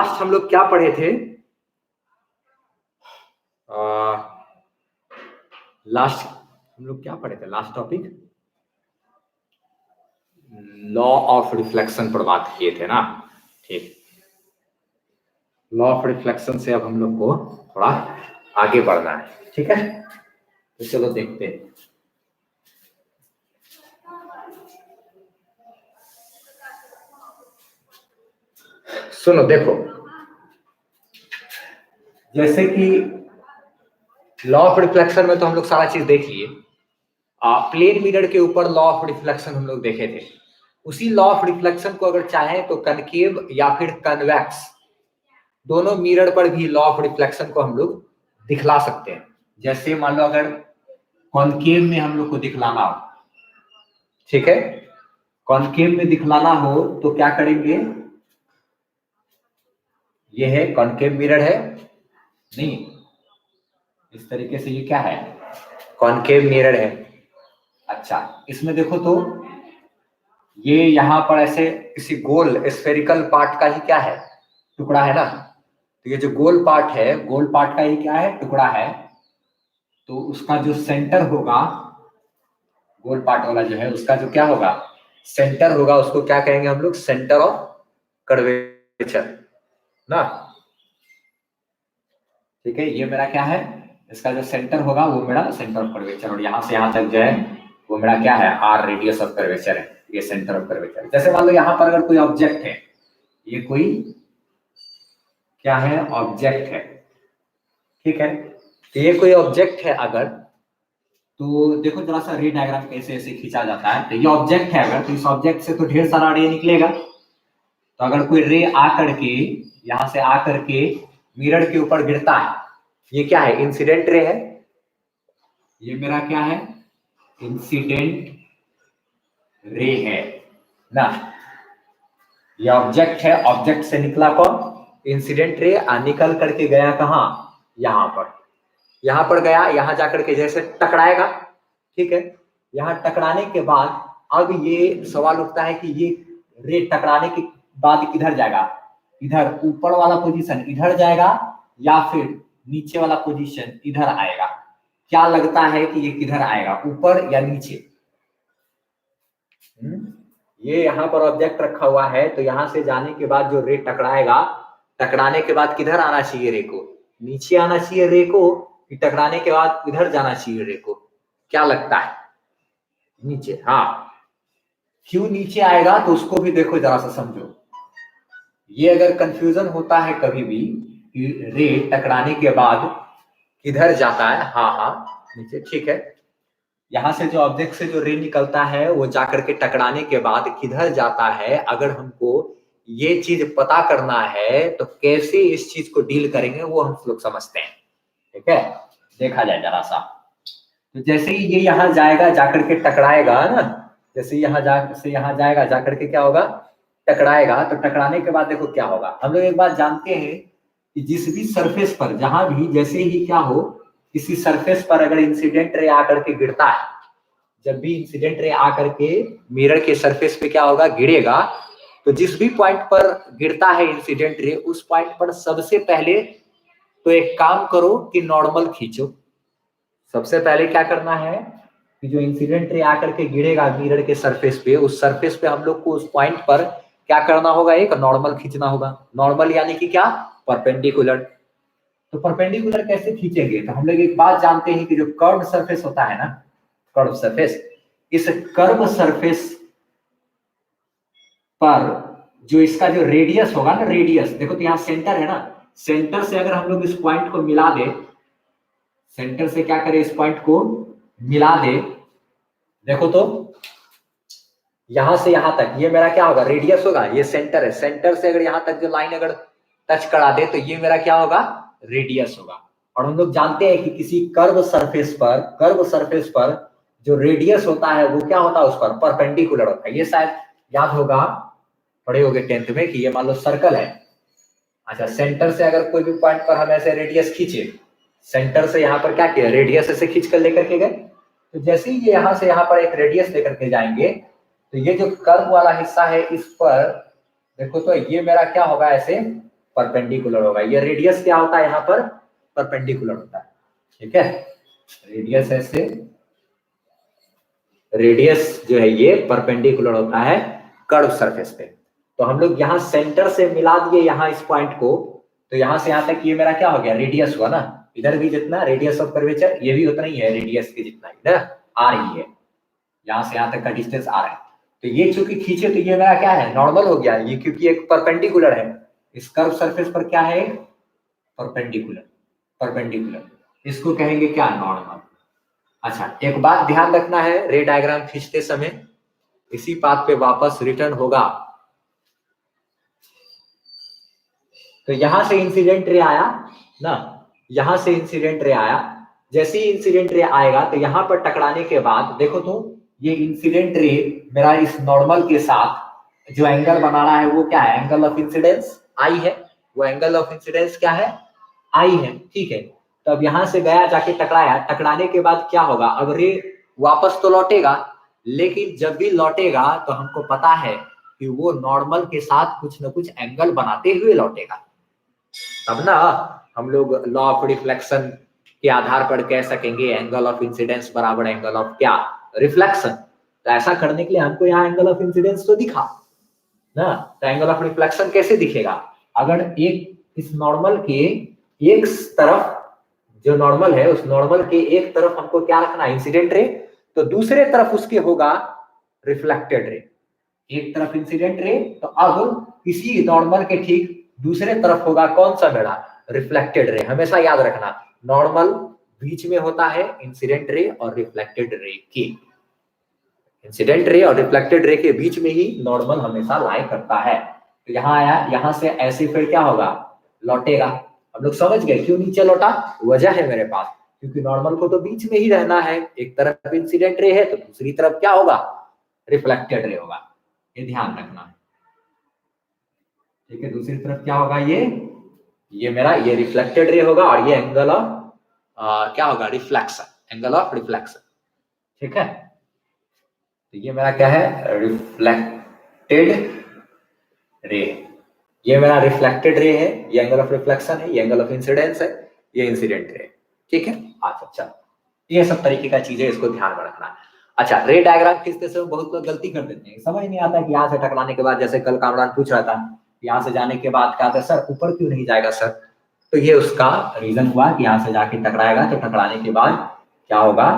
Last हम लोग क्या पढ़े थे? लास्ट हम लोग क्या पढ़े थे? Last topic law of reflection पर बात किए थे ना। ठीक, लॉ ऑफ रिफ्लेक्शन से अब हम लोग को थोड़ा आगे बढ़ना है। ठीक है, तो चलो देखते हैं। सुनो देखो, जैसे कि लॉ ऑफ रिफ्लेक्शन में तो हम लोग सारा चीज देख लिए। प्लेन मिरर के ऊपर लॉ ऑफ रिफ्लेक्शन हम लोग देखे थे। उसी लॉ ऑफ रिफ्लेक्शन को अगर चाहें तो कनकेव या फिर कन्वेक्स, दोनों मिरर पर भी लॉ ऑफ रिफ्लेक्शन को हम लोग दिखला सकते हैं। जैसे मान लो अगर कॉनकेव में हम लोग को दिखलाना हो, ठीक है, कॉनकेव में दिखलाना हो तो क्या करेंगे? ये है कॉनकेव मिरर है, नहीं इस तरीके से, ये क्या है? कॉनकेव मिरर है। अच्छा, इसमें देखो तो ये यहाँ पर ऐसे किसी गोल स्फेरिकल पार्ट का ही क्या है? टुकड़ा है ना। तो ये जो गोल पार्ट है, गोल पार्ट का ही क्या है? टुकड़ा है। तो उसका जो सेंटर होगा, गोल पार्ट वाला जो है उसका जो क्या होगा? सेंटर होगा। उसको क्या कहेंगे हम लोग? सेंटर ऑफ कर्वेचर ना। ठीक है, ये मेरा क्या है? इसका जो सेंटर होगा वो मेरा सेंटर ऑफ कर्वेचर, और यहाँ से यहाँ तक जो है वो मेरा क्या है? आर रेडियस ऑफ कर्वेचर है, ये सेंटर ऑफ कर्वेचर। जैसे मान लो यहाँ पर अगर कोई ऑब्जेक्ट है, ये कोई क्या है? ऑब्जेक्ट है। ठीक है, तो ये कोई ऑब्जेक्ट है अगर, तो देखो जरा सा रे डायग्राम कैसे ऐसे खींचा जाता है। तो ये ऑब्जेक्ट है अगर, तो इस ऑब्जेक्ट से तो ढेर सारा रे निकलेगा। तो अगर कोई रे आ करके यहां से आ करके मिरर के ऊपर गिरता है, ये क्या है? इंसिडेंट रे है। ये मेरा क्या है? इंसिडेंट रे है ना। ये ऑब्जेक्ट है, ऑब्जेक्ट से निकला कौन? Incident ray. निकल करके गया कहाँ? यहाँ पर, यहाँ पर गया, यहाँ जाकर के जैसे टकराएगा। ठीक है, यहाँ टकराने के बाद अब ये सवाल उठता है कि ये रे टकराने के बाद किधर जाएगा? इधर ऊपर वाला पोजीशन इधर जाएगा या फिर नीचे वाला पोजीशन इधर आएगा? क्या लगता है कि ये किधर आएगा, ऊपर या नीचे? ये यहाँ पर ऑब्जेक्ट रखा हुआ है, तो यहाँ से जाने के बाद जो रे टकराएगा, टकराने के बाद किधर आना चाहिए रे को? नीचे आना चाहिए रे को, कि टकराने के बाद इधर जाना चाहिए रे को? क्या लगता है? नीचे। हाँ, क्यों नीचे आएगा? तो उसको भी देखो जरा सा समझो। ये अगर कंफ्यूजन होता है कभी भी कि रे टकराने के बाद किधर जाता है, हाँ हाँ नीचे, ठीक है। यहाँ से जो ऑब्जेक्ट से जो रे निकलता है वो जाकर के टकराने के बाद किधर जाता है, अगर हमको ये चीज पता करना है तो कैसे इस चीज को डील करेंगे वो हम लोग समझते हैं। ठीक है, देखा जाए जरा सा। तो जैसे ही ये यहाँ जाएगा, जाकर के टकराएगा ना, जैसे यहाँ जाएगा, जाकर के क्या होगा? टकराएगा। तो टकराने के बाद देखो क्या होगा। हम लोग एक बात जानते हैं कि जिस भी सरफेस पर, जहां भी जैसे ही क्या हो, किसी सरफेस पर अगर इंसिडेंट रे आकर के गिरता है, जब भी इंसिडेंट रे आकर के मिरर के सरफेस पे क्या होगा? गिरेगा। तो जिस भी पॉइंट पर गिरता है इंसिडेंट रे, उस पॉइंट पर सबसे पहले तो एक काम करो कि नॉर्मल खींचो। सबसे पहले क्या करना है कि जो इंसिडेंट रे आकर के गिरेगा मिरर के सरफेस पे, उस सरफेस पे हम लोग को उस पॉइंट पर क्या करना होगा? एक नॉर्मल खींचना होगा। नॉर्मल यानी कि क्या? परपेंडिकुलर। तो परपेंडिकुलर कैसे खींचेंगे? तो हम लोग एक बात जानते हैं कि जो कर्व सरफेस होता है ना, कर्व सरफेस, इस कर्व सरफेस पर जो इसका जो रेडियस होगा ना, रेडियस देखो तो यहाँ सेंटर है ना, सेंटर से अगर हम लोग इस पॉइंट को मिला दे, सेंटर से क्या करें? इस पॉइंट को मिला दे, देखो तो यहां से यहां तक ये मेरा क्या होगा? रेडियस होगा। ये सेंटर है, सेंटर से अगर यहां तक जो लाइन अगर टच करा दे तो ये मेरा क्या होगा? रेडियस होगा। और हम लोग जानते हैं कि किसी कर्व सरफेस पर जो रेडियस होता है वो क्या होता है? उस पर परपेंडिकुलर होता है। ये शायद याद होगा, पढ़े होगे 10th में कि ये मान लो सर्कल है। अच्छा, सेंटर से अगर कोई भी पॉइंट पर हम ऐसे रेडियस खींचे, सेंटर से यहाँ पर क्या किया? रेडियस ऐसे खींच कर लेकर के गए। तो जैसे ही ये यहाँ से यहाँ पर एक रेडियस लेकर के जाएंगे, तो ये जो कर्व वाला हिस्सा है इस पर देखो तो ये मेरा क्या होगा? ऐसे परपेंडिकुलर होगा। ये रेडियस क्या होता है यहाँ पर, परपेंडिकुलर होता है, ठीक है। रेडियस ऐसे, रेडियस जो है ये परपेंडिकुलर होता है कर्व सरफेस पे। तो हम लोग यहाँ सेंटर से मिला दिए यहाँ इस पॉइंट को, तो यहाँ से यहाँ तक ये मेरा क्या हो गया, रेडियस हुआ ना। इधर भी जितना रेडियस ऑफ कर्वेचर, ये भी उतना ही है रेडियस के जितना ही ना आ रही है, यहाँ से यहाँ तक का डिस्टेंस आ रहा है। तो ये चूंकि खींचे तो ये मेरा क्या है, नॉर्मल हो गया ये, क्योंकि एक परपेंडिकुलर है इस कर्व सरफेस पर, क्या है परपेंडिकुलर, परपेंडिकुलर इसको कहेंगे क्या, नॉर्मल। अच्छा एक बात ध्यान रखना है, रे डायग्राम खींचते समय इसी बात पे वापस रिटर्न होगा। तो यहां से इंसिडेंट रे आया ना, यहां से इंसिडेंट रे आया, जैसे ही इंसिडेंट रे आएगा तो यहां पर टकराने के बाद देखो तो ये इंसिडेंट रे मेरा इस नॉर्मल के साथ जो एंगल बना रहा है वो क्या है, एंगल ऑफ इंसिडेंस आई है, वो एंगल ऑफ इंसिडेंस क्या है, आई है, ठीक है। तो अब यहां से गया जाके टकराया, टकराने के बाद क्या होगा, अब रे वापस तो लौटेगा, लेकिन जब भी लौटेगा तो हमको पता है कि वो नॉर्मल के साथ कुछ न कुछ एंगल बनाते हुए लौटेगा। तब ना हम लोग लॉ ऑफ रिफ्लेक्शन के आधार पर कह सकेंगे एंगल ऑफ इंसिडेंस बराबर एंगल ऑफ क्या, रिफ्लेक्शन। तो ऐसा करने के लिए हमको यहाँ एंगल ऑफ इंसिडेंस तो दिखा ना, तो एंगल ऑफ रिफ्लेक्शन कैसे दिखेगा, अगर एक इस नॉर्मल के एक तरफ जो नॉर्मल है उस नॉर्मल के एक तरफ हमको क्या रखना है, इंसिडेंट रे, तो दूसरे तरफ उसके होगा रिफ्लेक्टेड रे। एक तरफ इंसिडेंट रे, तो अब इसी नॉर्मल के ठीक दूसरे तरफ होगा कौन सा मेरा, रिफ्लेक्टेड रे। हमेशा याद रखना नॉर्मल बीच में होता है इंसिडेंट रे और रिफ्लेक्टेड रे के, इंसिडेंट रे और रिफ्लेक्टेड रे के बीच में ही नॉर्मल हमेशा लाई करता है। तो यहाँ आया, यहाँ से ऐसे फिर क्या होगा, लौटेगा। हम लोग समझ गए क्यों नीचे लौटा, वजह है मेरे पास, क्योंकि नॉर्मल को तो बीच में ही रहना है, एक तरफ इंसिडेंट रे है तो दूसरी तरफ क्या होगा, रिफ्लेक्टेड रे होगा, ये ध्यान रखना है, ठीक है। दूसरी तरफ क्या होगा, ये मेरा ये रिफ्लेक्टेड रे होगा और ये एंगल ऑफ क्या होगा, रिफ्लेक्शन, एंगल ऑफ रिफ्लेक्शन, ठीक है। तो ये मेरा क्या है, रिफ्लेक्टेड रे, ये मेरा रिफ्लेक्टेड रे है, ये एंगल ऑफ रिफ्लेक्शन है, ये एंगल ऑफ इंसिडेंस है, ये इंसिडेंट रे, ठीक है। अच्छा ये सब तरीके का चीजें इसको ध्यान में रखना। अच्छा रे डायग्राम खींचते समय बहुत लोग गलती कर देते हैं, समझ नहीं आता कि यहाँ से टकराने के बाद, जैसे कल कामरान पूछ रहा था यहाँ से जाने के बाद क्या था सर ऊपर क्यों नहीं जाएगा सर, तो ये उसका रीजन हुआ कि यहाँ से जाके टकराएगा तो टकराने के बाद क्या होगा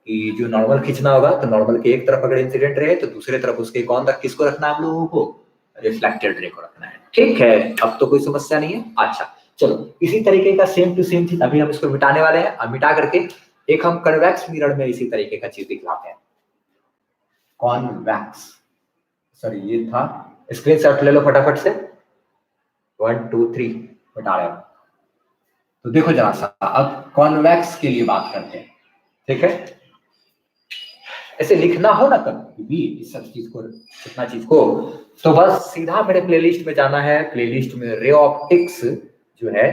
कि जो नॉर्मल खींचना होगा तो नॉर्मल के एक तरफ अगर इंसिडेंट रहे तो दूसरे तरफ उसके कौन तक किसको रखना है, हम लोगों को रिफ्लेक्टेड रे को रखना है, ठीक है। अब तो कोई समस्या नहीं है। अच्छा चलो इसी तरीके का सेम टू सेम चीज अभी हम इसको मिटाने वाले हैं, अब मिटा करके एक हम कन्वेक्स मिरर में इसी तरीके का चीज दिखलाते हैं, कॉन्वेक्स, सॉरी ये था, स्क्रीनशॉट ले लो फटाफट से, 1 2 3 मिटा रहे हो। तो देखो जरा सा अब कॉन्वेक्स के लिए बात करते हैं, ठीक है। ऐसे लिखना हो ना कभी भी इस सब चीज को, इतना चीज को, तो बस सीधा मेरे प्लेलिस्ट में जाना है, प्लेलिस्ट में रे ऑप्टिक्स जो है,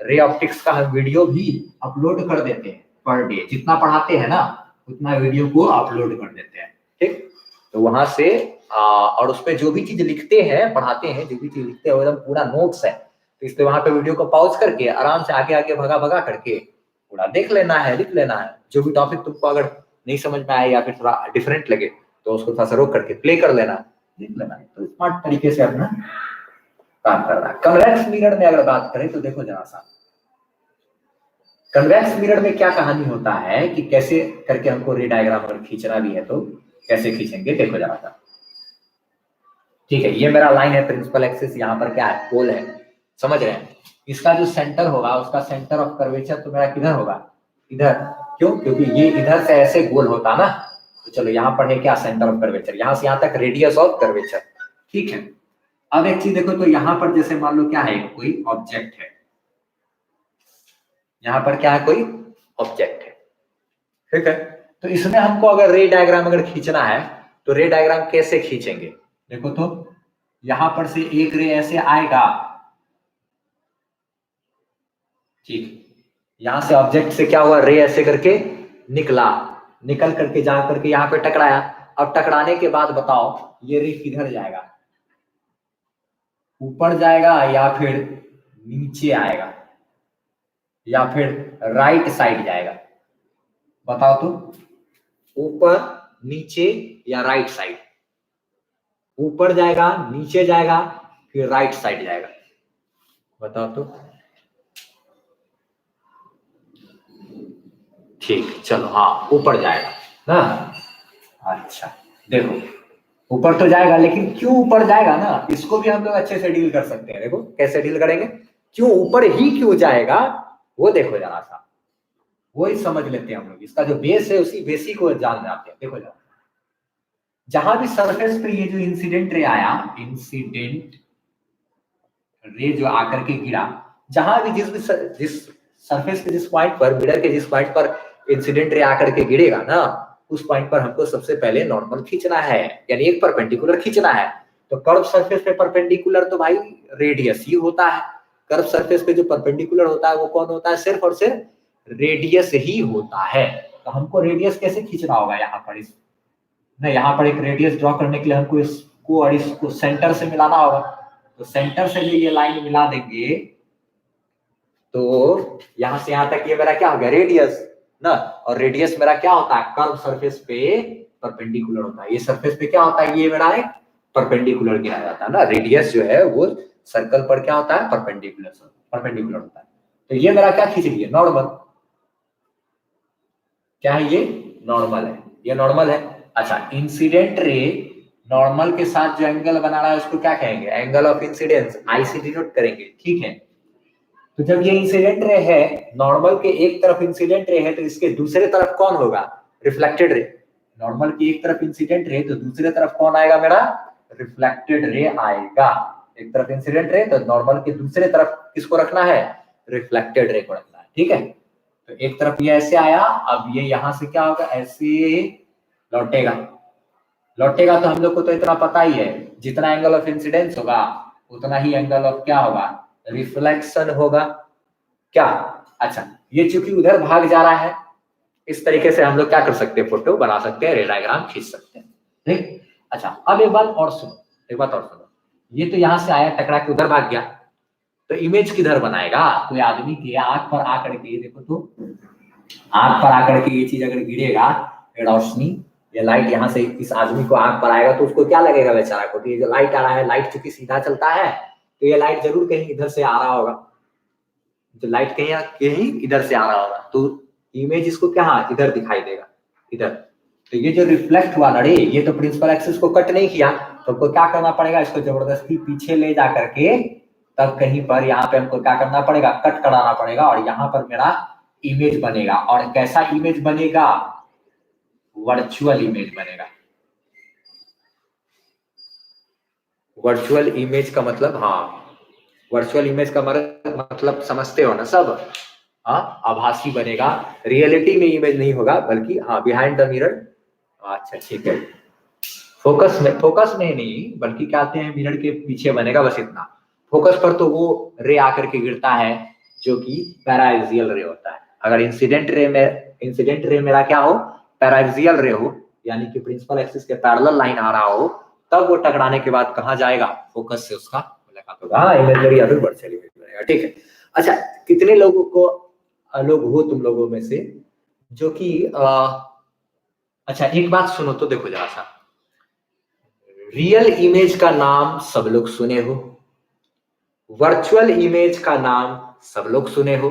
रे ऑप्टिक्स का हम वीडियो भी अपलोड कर देते हैं पर डे, जितना पढ़ाते हैं ना उतना वीडियो को अपलोड कर देते हैं, ठीक। तो वहां से और उस पर जो भी चीज लिखते हैं पढ़ाते हैं, जो भी चीज लिखते हैं वो एकदम पूरा नोट्स है, तो इसलिए वहां पे वीडियो को पॉज करके आराम से आगे आगे भगा भगा करके पूरा देख लेना है, लिख लेना है। जो भी टॉपिक तुमको अगर नहीं समझ में आए या फिर थोड़ा डिफरेंट लगे तो उसको थोड़ा सा रोक करके प्ले कर लेना, लिख लेना, तो स्मार्ट तरीके से अपना काम करना। कन्वेक्स मिरर में अगर बात करें तो देखो जरा सा, कन्वेक्स मिरर में क्या कहानी होता है कि कैसे करके हमको रे डायग्राम अगर खींचना भी है तो कैसे खींचेंगे, देखो जरा सा, ठीक है। ये मेरा लाइन है, प्रिंसिपल एक्सिस, यहाँ पर क्या है, पोल है, समझ रहे हैं। इसका जो सेंटर होगा उसका सेंटर ऑफ कर्वेचर तो मेरा किधर होगा, इधर, क्यों, क्योंकि ये इधर से ऐसे गोल होता ना, तो चलो यहाँ पर है क्या, सेंटर ऑफ कर्वेचर, यहाँ से यहाँ तक रेडियस ऑफ कर्वेचर, ठीक है। अब एक चीज देखो, तो यहाँ पर जैसे मान लो क्या है, कोई ऑब्जेक्ट है, यहाँ पर क्या है, कोई ऑब्जेक्ट है, ठीक है। तो इसमें हमको अगर रे डायग्राम अगर खींचना है तो रे डायग्राम कैसे खींचेंगे, देखो तो यहां पर से एक रे ऐसे आएगा, ठीक, यहां से ऑब्जेक्ट से क्या हुआ, रे ऐसे करके निकला, निकल करके जा करके यहाँ पे टकराया। अब टकराने के बाद बताओ ये रे किधर जाएगा, ऊपर जाएगा या फिर नीचे आएगा या फिर राइट साइड जाएगा? बताओ तो, ऊपर, नीचे या राइट साइड? ऊपर जाएगा, नीचे जाएगा, फिर राइट साइड जाएगा? बताओ तो। ठीक, चलो, हाँ ऊपर जाएगा ना। अच्छा देखो, ऊपर तो जाएगा, लेकिन क्यों ऊपर जाएगा ना, इसको भी हम लोग अच्छे से डील कर सकते हैं। देखो कैसे डील करेंगे, क्यों ऊपर ही क्यों जाएगा वो देखो जरा सा, वही समझ लेते हैं हम लोग। इसका जो बेस है उसी बेसिक को जान जाते हैं। देखो जरा, जहां भी सरफेस पे ये जो इंसिडेंट रे आया, इंसिडेंट रे जो आकर के गिरा, जहां भी जिस सरफेस के जिस पॉइंट पर, मिरर के जिस पॉइंट पर इंसिडेंट रे आकर के गिरेगा ना, उस पॉइंट पर हमको सबसे पहले नॉर्मल खींचना है, यानी एक परपेंडिकुलर खींचना है। तो कर्व सरफेस पे परपेंडिकुलर तो भाई रेडियस ही होता है। कर्व सरफेस पे जो परपेंडिकुलर होता है वो कौन होता है? सिर्फ और सिर्फ रेडियस ही होता है। तो हमको रेडियस कैसे खींचना होगा? यहाँ पर इस ना, यहाँ पर एक रेडियस ड्रॉ करने के लिए हमको इसको और इसको सेंटर से मिलाना होगा। तो सेंटर से भी ये लाइन मिला देंगे तो यहां से यहां तक ये मेरा क्या हो गया? रेडियस ना। और रेडियस मेरा क्या होता है? कर्व सरफेस पे परपेंडिकुलर होता है। ये सरफेस पे क्या होता है? ये मेरा एक परपेंडिकुलर गिरा जाता है ना। रेडियस जो है वो सर्कल पर क्या होता है? परपेंडिकुलर होता है। तो ये मेरा क्या खींच लिया? नॉर्मल। क्या है ये? नॉर्मल है। ये नॉर्मल है। अच्छा, इंसिडेंट रे नॉर्मल के साथ जो एंगल बना रहा है उसको क्या कहेंगे? एंगल ऑफ इंसिडेंस, आई से डिनोट करेंगे। ठीक है, तो जब ये इंसिडेंट रे है, नॉर्मल के एक तरफ इंसिडेंट रे है, तो इसके दूसरे तरफ कौन होगा? Reflected ray. नॉर्मल की एक तरफ इंसिडेंट रे, तो दूसरे तरफ कौन आएगा मेरा? रिफ्लेक्टेड रे आएगा। एक तरफ इंसिडेंट रे, तो नॉर्मल के दूसरे तरफ किसको रखना है? रिफ्लेक्टेड रे को रखना है। ठीक है, तो एक तरफ ये ऐसे आया, अब ये यहां से क्या होगा? ऐसे लौटेगा। लौटेगा तो हम लोग को तो इतना पता ही है, जितना एंगल ऑफ इंसिडेंस होगा उतना ही एंगल ऑफ क्या होगा? रिफ्लेक्शन होगा। क्या? अच्छा, ये चूंकि उधर भाग जा रहा है, इस तरीके से हम लोग क्या कर सकते हैं? फोटो बना सकते हैं, रे डायग्राम खींच सकते हैं। ठीक। अच्छा, अब एक बात और सुनो, एक बात और सुनो। ये तो यहां से आया, टकरा के उधर भाग गया, तो इमेज किधर बनाएगा? कोई आदमी की आंख पर आकर के, देखो तो, आंख पर आकर के ये चीज अगर गिरेगा, रोशनी, ये लाइट यहाँ से इस आदमी को आंख पर आएगा, तो उसको क्या लगेगा बेचारा को? कि ये जो लाइट आ रहा है, लाइट चूंकि सीधा चलता है, तो ये लाइट जरूर कहीं इधर से आ रहा होगा। जो लाइट कहीं इधर से आ रहा होगा, तो इमेज इसको क्या इधर दिखाई देगा, इधर। तो ये जो रिफ्लेक्ट हुआ ना रे, ये तो प्रिंसिपल एक्सिस को कट नहीं किया, तो हमको क्या करना पड़ेगा? इसको जबरदस्ती पीछे ले जा करके तब कहीं पर यहाँ पे हमको क्या करना पड़ेगा? कट कराना पड़ेगा, और यहाँ पर मेरा इमेज बनेगा। और कैसा इमेज बनेगा? वर्चुअल इमेज बनेगा। वर्चुअल इमेज का मतलब, हाँ, वर्चुअल इमेज का मतलब समझते हो ना सब? हाँ, आभासी बनेगा, रियलिटी में इमेज नहीं होगा, बल्कि हाँ बिहाइंड द मिरर। अच्छा ठीक है, फोकस में नहीं, बल्कि क्या कहते हैं, मिरर के पीछे बनेगा, बस इतना। फोकस पर तो वो रे आकर के गिरता है जो कि पैराएक्सियल रे होता है। अगर इंसिडेंट रे मेरा क्या हो? पैराएक्सियल रे हो, यानी कि प्रिंसिपल एक्सिस के पैरेलल लाइन आ रहा हो, तब वो टकराने के बाद कहाँ जाएगा? फोकस से उसका मुलाकात होगा। हाँ, इमेजरी या फिर वर्चुअल इमेज बनेगा। ठीक है। अच्छा, कितने लोगों को हो तुम लोगों में से जो कि अच्छा एक बात सुनो तो, देखो जरा सा, रियल इमेज का नाम सब लोग सुने हो, वर्चुअल इमेज का नाम सब लोग सुने हो,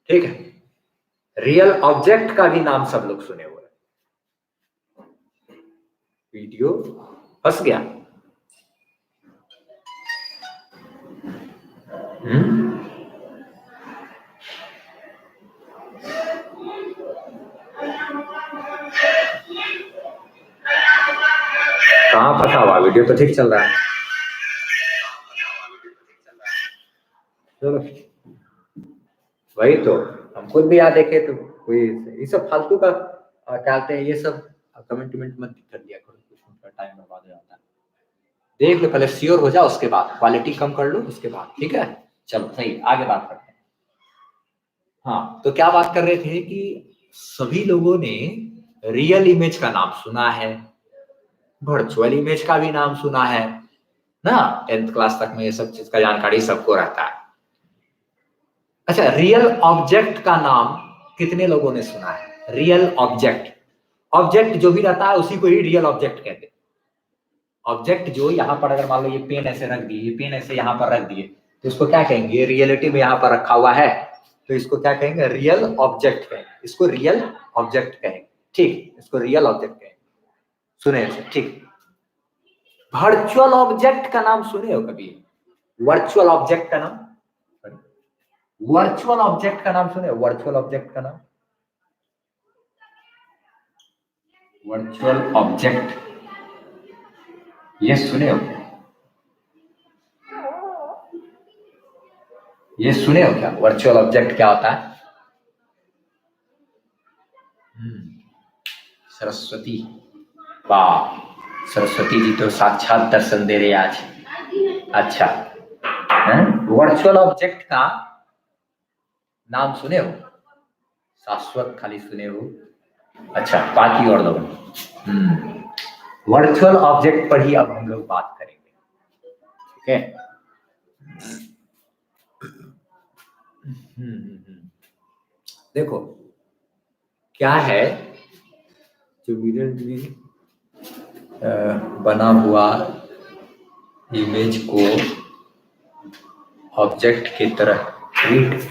ठीक है, रियल ऑब्जेक्ट का भी नाम सब लोग सुने हुए। वीडियो फंस गया? कहाँ फंसा हुआ? वीडियो तो ठीक चल रहा है। चलो, वही तो, हम खुद भी यहाँ देखे तो कोई ये सब फालतू का कहते हैं, ये सब कमेंट मत कर दिया करो, कुछ टाइम बर्बाद हो जाता है। देख लो पहले, श्योर हो जाओ, उसके बाद क्वालिटी कम कर लो, उसके बाद। ठीक है, चलो सही, आगे बात करते हैं। हाँ, तो क्या बात कर रहे थे कि सभी लोगों ने रियल इमेज का नाम सुना है, वर्चुअल इमेज का भी नाम सुना है, ना, 10th क्लास तक में ये सब चीज का जानकारी सबको रहता है। अच्छा, रियल ऑब्जेक्ट का नाम कितने लोगों ने सुना है? रियल ऑब्जेक्ट, ऑब्जेक्ट जो भी रहता है उसी को ही रियल ऑब्जेक्ट कहते हैं। ऑब्जेक्ट जो यहाँ पर अगर मान लो ये पेन ऐसे रख दिए, ये पेन ऐसे यहाँ पर रख दिए, तो इसको क्या कहेंगे? रियलिटी में यहाँ पर रखा हुआ है तो इसको क्या कहेंगे? रियल ऑब्जेक्ट कहेंगे, इसको रियल ऑब्जेक्ट कहेंगे। ठीक, इसको रियल ऑब्जेक्ट कहेंगे। सुने इसे, ठीक। वर्चुअल ऑब्जेक्ट का नाम सुने हो कभी? वर्चुअल ऑब्जेक्ट का नाम, वर्चुअल ऑब्जेक्ट का नाम सुने? वर्चुअल ऑब्जेक्ट का नाम, वर्चुअल ऑब्जेक्ट ये सुने हो? ये सुने हो क्या? वर्चुअल ऑब्जेक्ट क्या होता है? सरस्वती, वाह, सरस्वती जी तो साक्षात दर्शन दे रहे आज। अच्छा, वर्चुअल ऑब्जेक्ट का नाम सुने हो? शाश्वत खाली सुने हो? अच्छा, बाकी और लोग वर्चुअल ऑब्जेक्ट पर ही अब हम लोग बात करेंगे, ठीक है? देखो क्या है, जो मिरर बना हुआ इमेज को ऑब्जेक्ट की तरह ट्रीट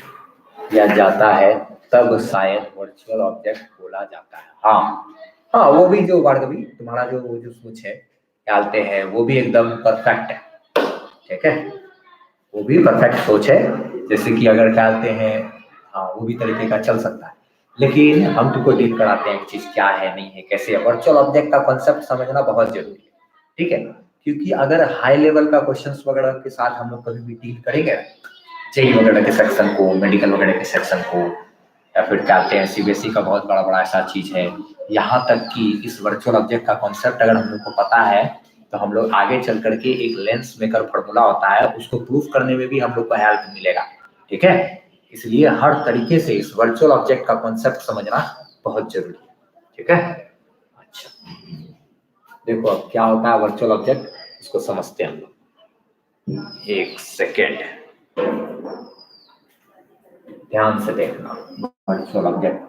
किया जाता है तब शायद वर्चुअल ऑब्जेक्ट बोला जाता है। हाँ, वो भी जो भार्गवी तुम्हारा जो सोच है डालते हैं वो भी एकदम परफेक्ट है, ठीक है? वो भी परफेक्ट सोच है, जैसे कि अगर डालते हैं, हाँ वो भी तरीके का चल सकता है। लेकिन हम तुमको डील कराते हैं चीज क्या है नहीं है कैसे है। वर्चुअल ऑब्जेक्ट का कॉन्सेप्ट समझना बहुत जरूरी है, ठीक है? क्योंकि अगर हाई लेवल का क्वेश्चंस वगैरह के साथ हम लोग कभी भी डील करेंगे, जेई वगैरह के सेक्शन को, मेडिकल वगैरह के सेक्शन को, या फिर कहते हैं सीबीएसई का बहुत बड़ा ऐसा चीज है, यहाँ तक कि इस वर्चुअल ऑब्जेक्ट का कॉन्सेप्ट अगर हम लोग को पता है तो हम लोग आगे चल करके एक लेंस मेकर फॉर्मूला होता है उसको प्रूफ करने में भी हम लोग को हेल्प मिलेगा, ठीक है? इसलिए हर तरीके से इस वर्चुअल ऑब्जेक्ट का कॉन्सेप्ट समझना बहुत जरूरी है, ठीक है? अच्छा, देखो अब क्या होता है वर्चुअल ऑब्जेक्ट, इसको समझते हैं हम लोग। एक सेकेंड ध्यान से देखना, वर्चुअल ऑब्जेक्ट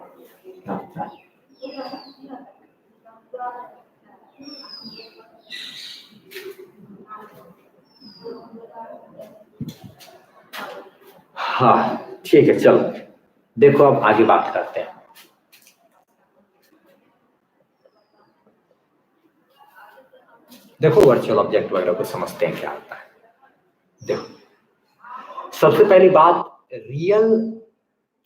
क्या होता है। हाँ ठीक है, चलो देखो अब आगे बात करते हैं। देखो वर्चुअल ऑब्जेक्ट वगैरह को समझते हैं क्या होता है। देखो सबसे पहली बात, रियल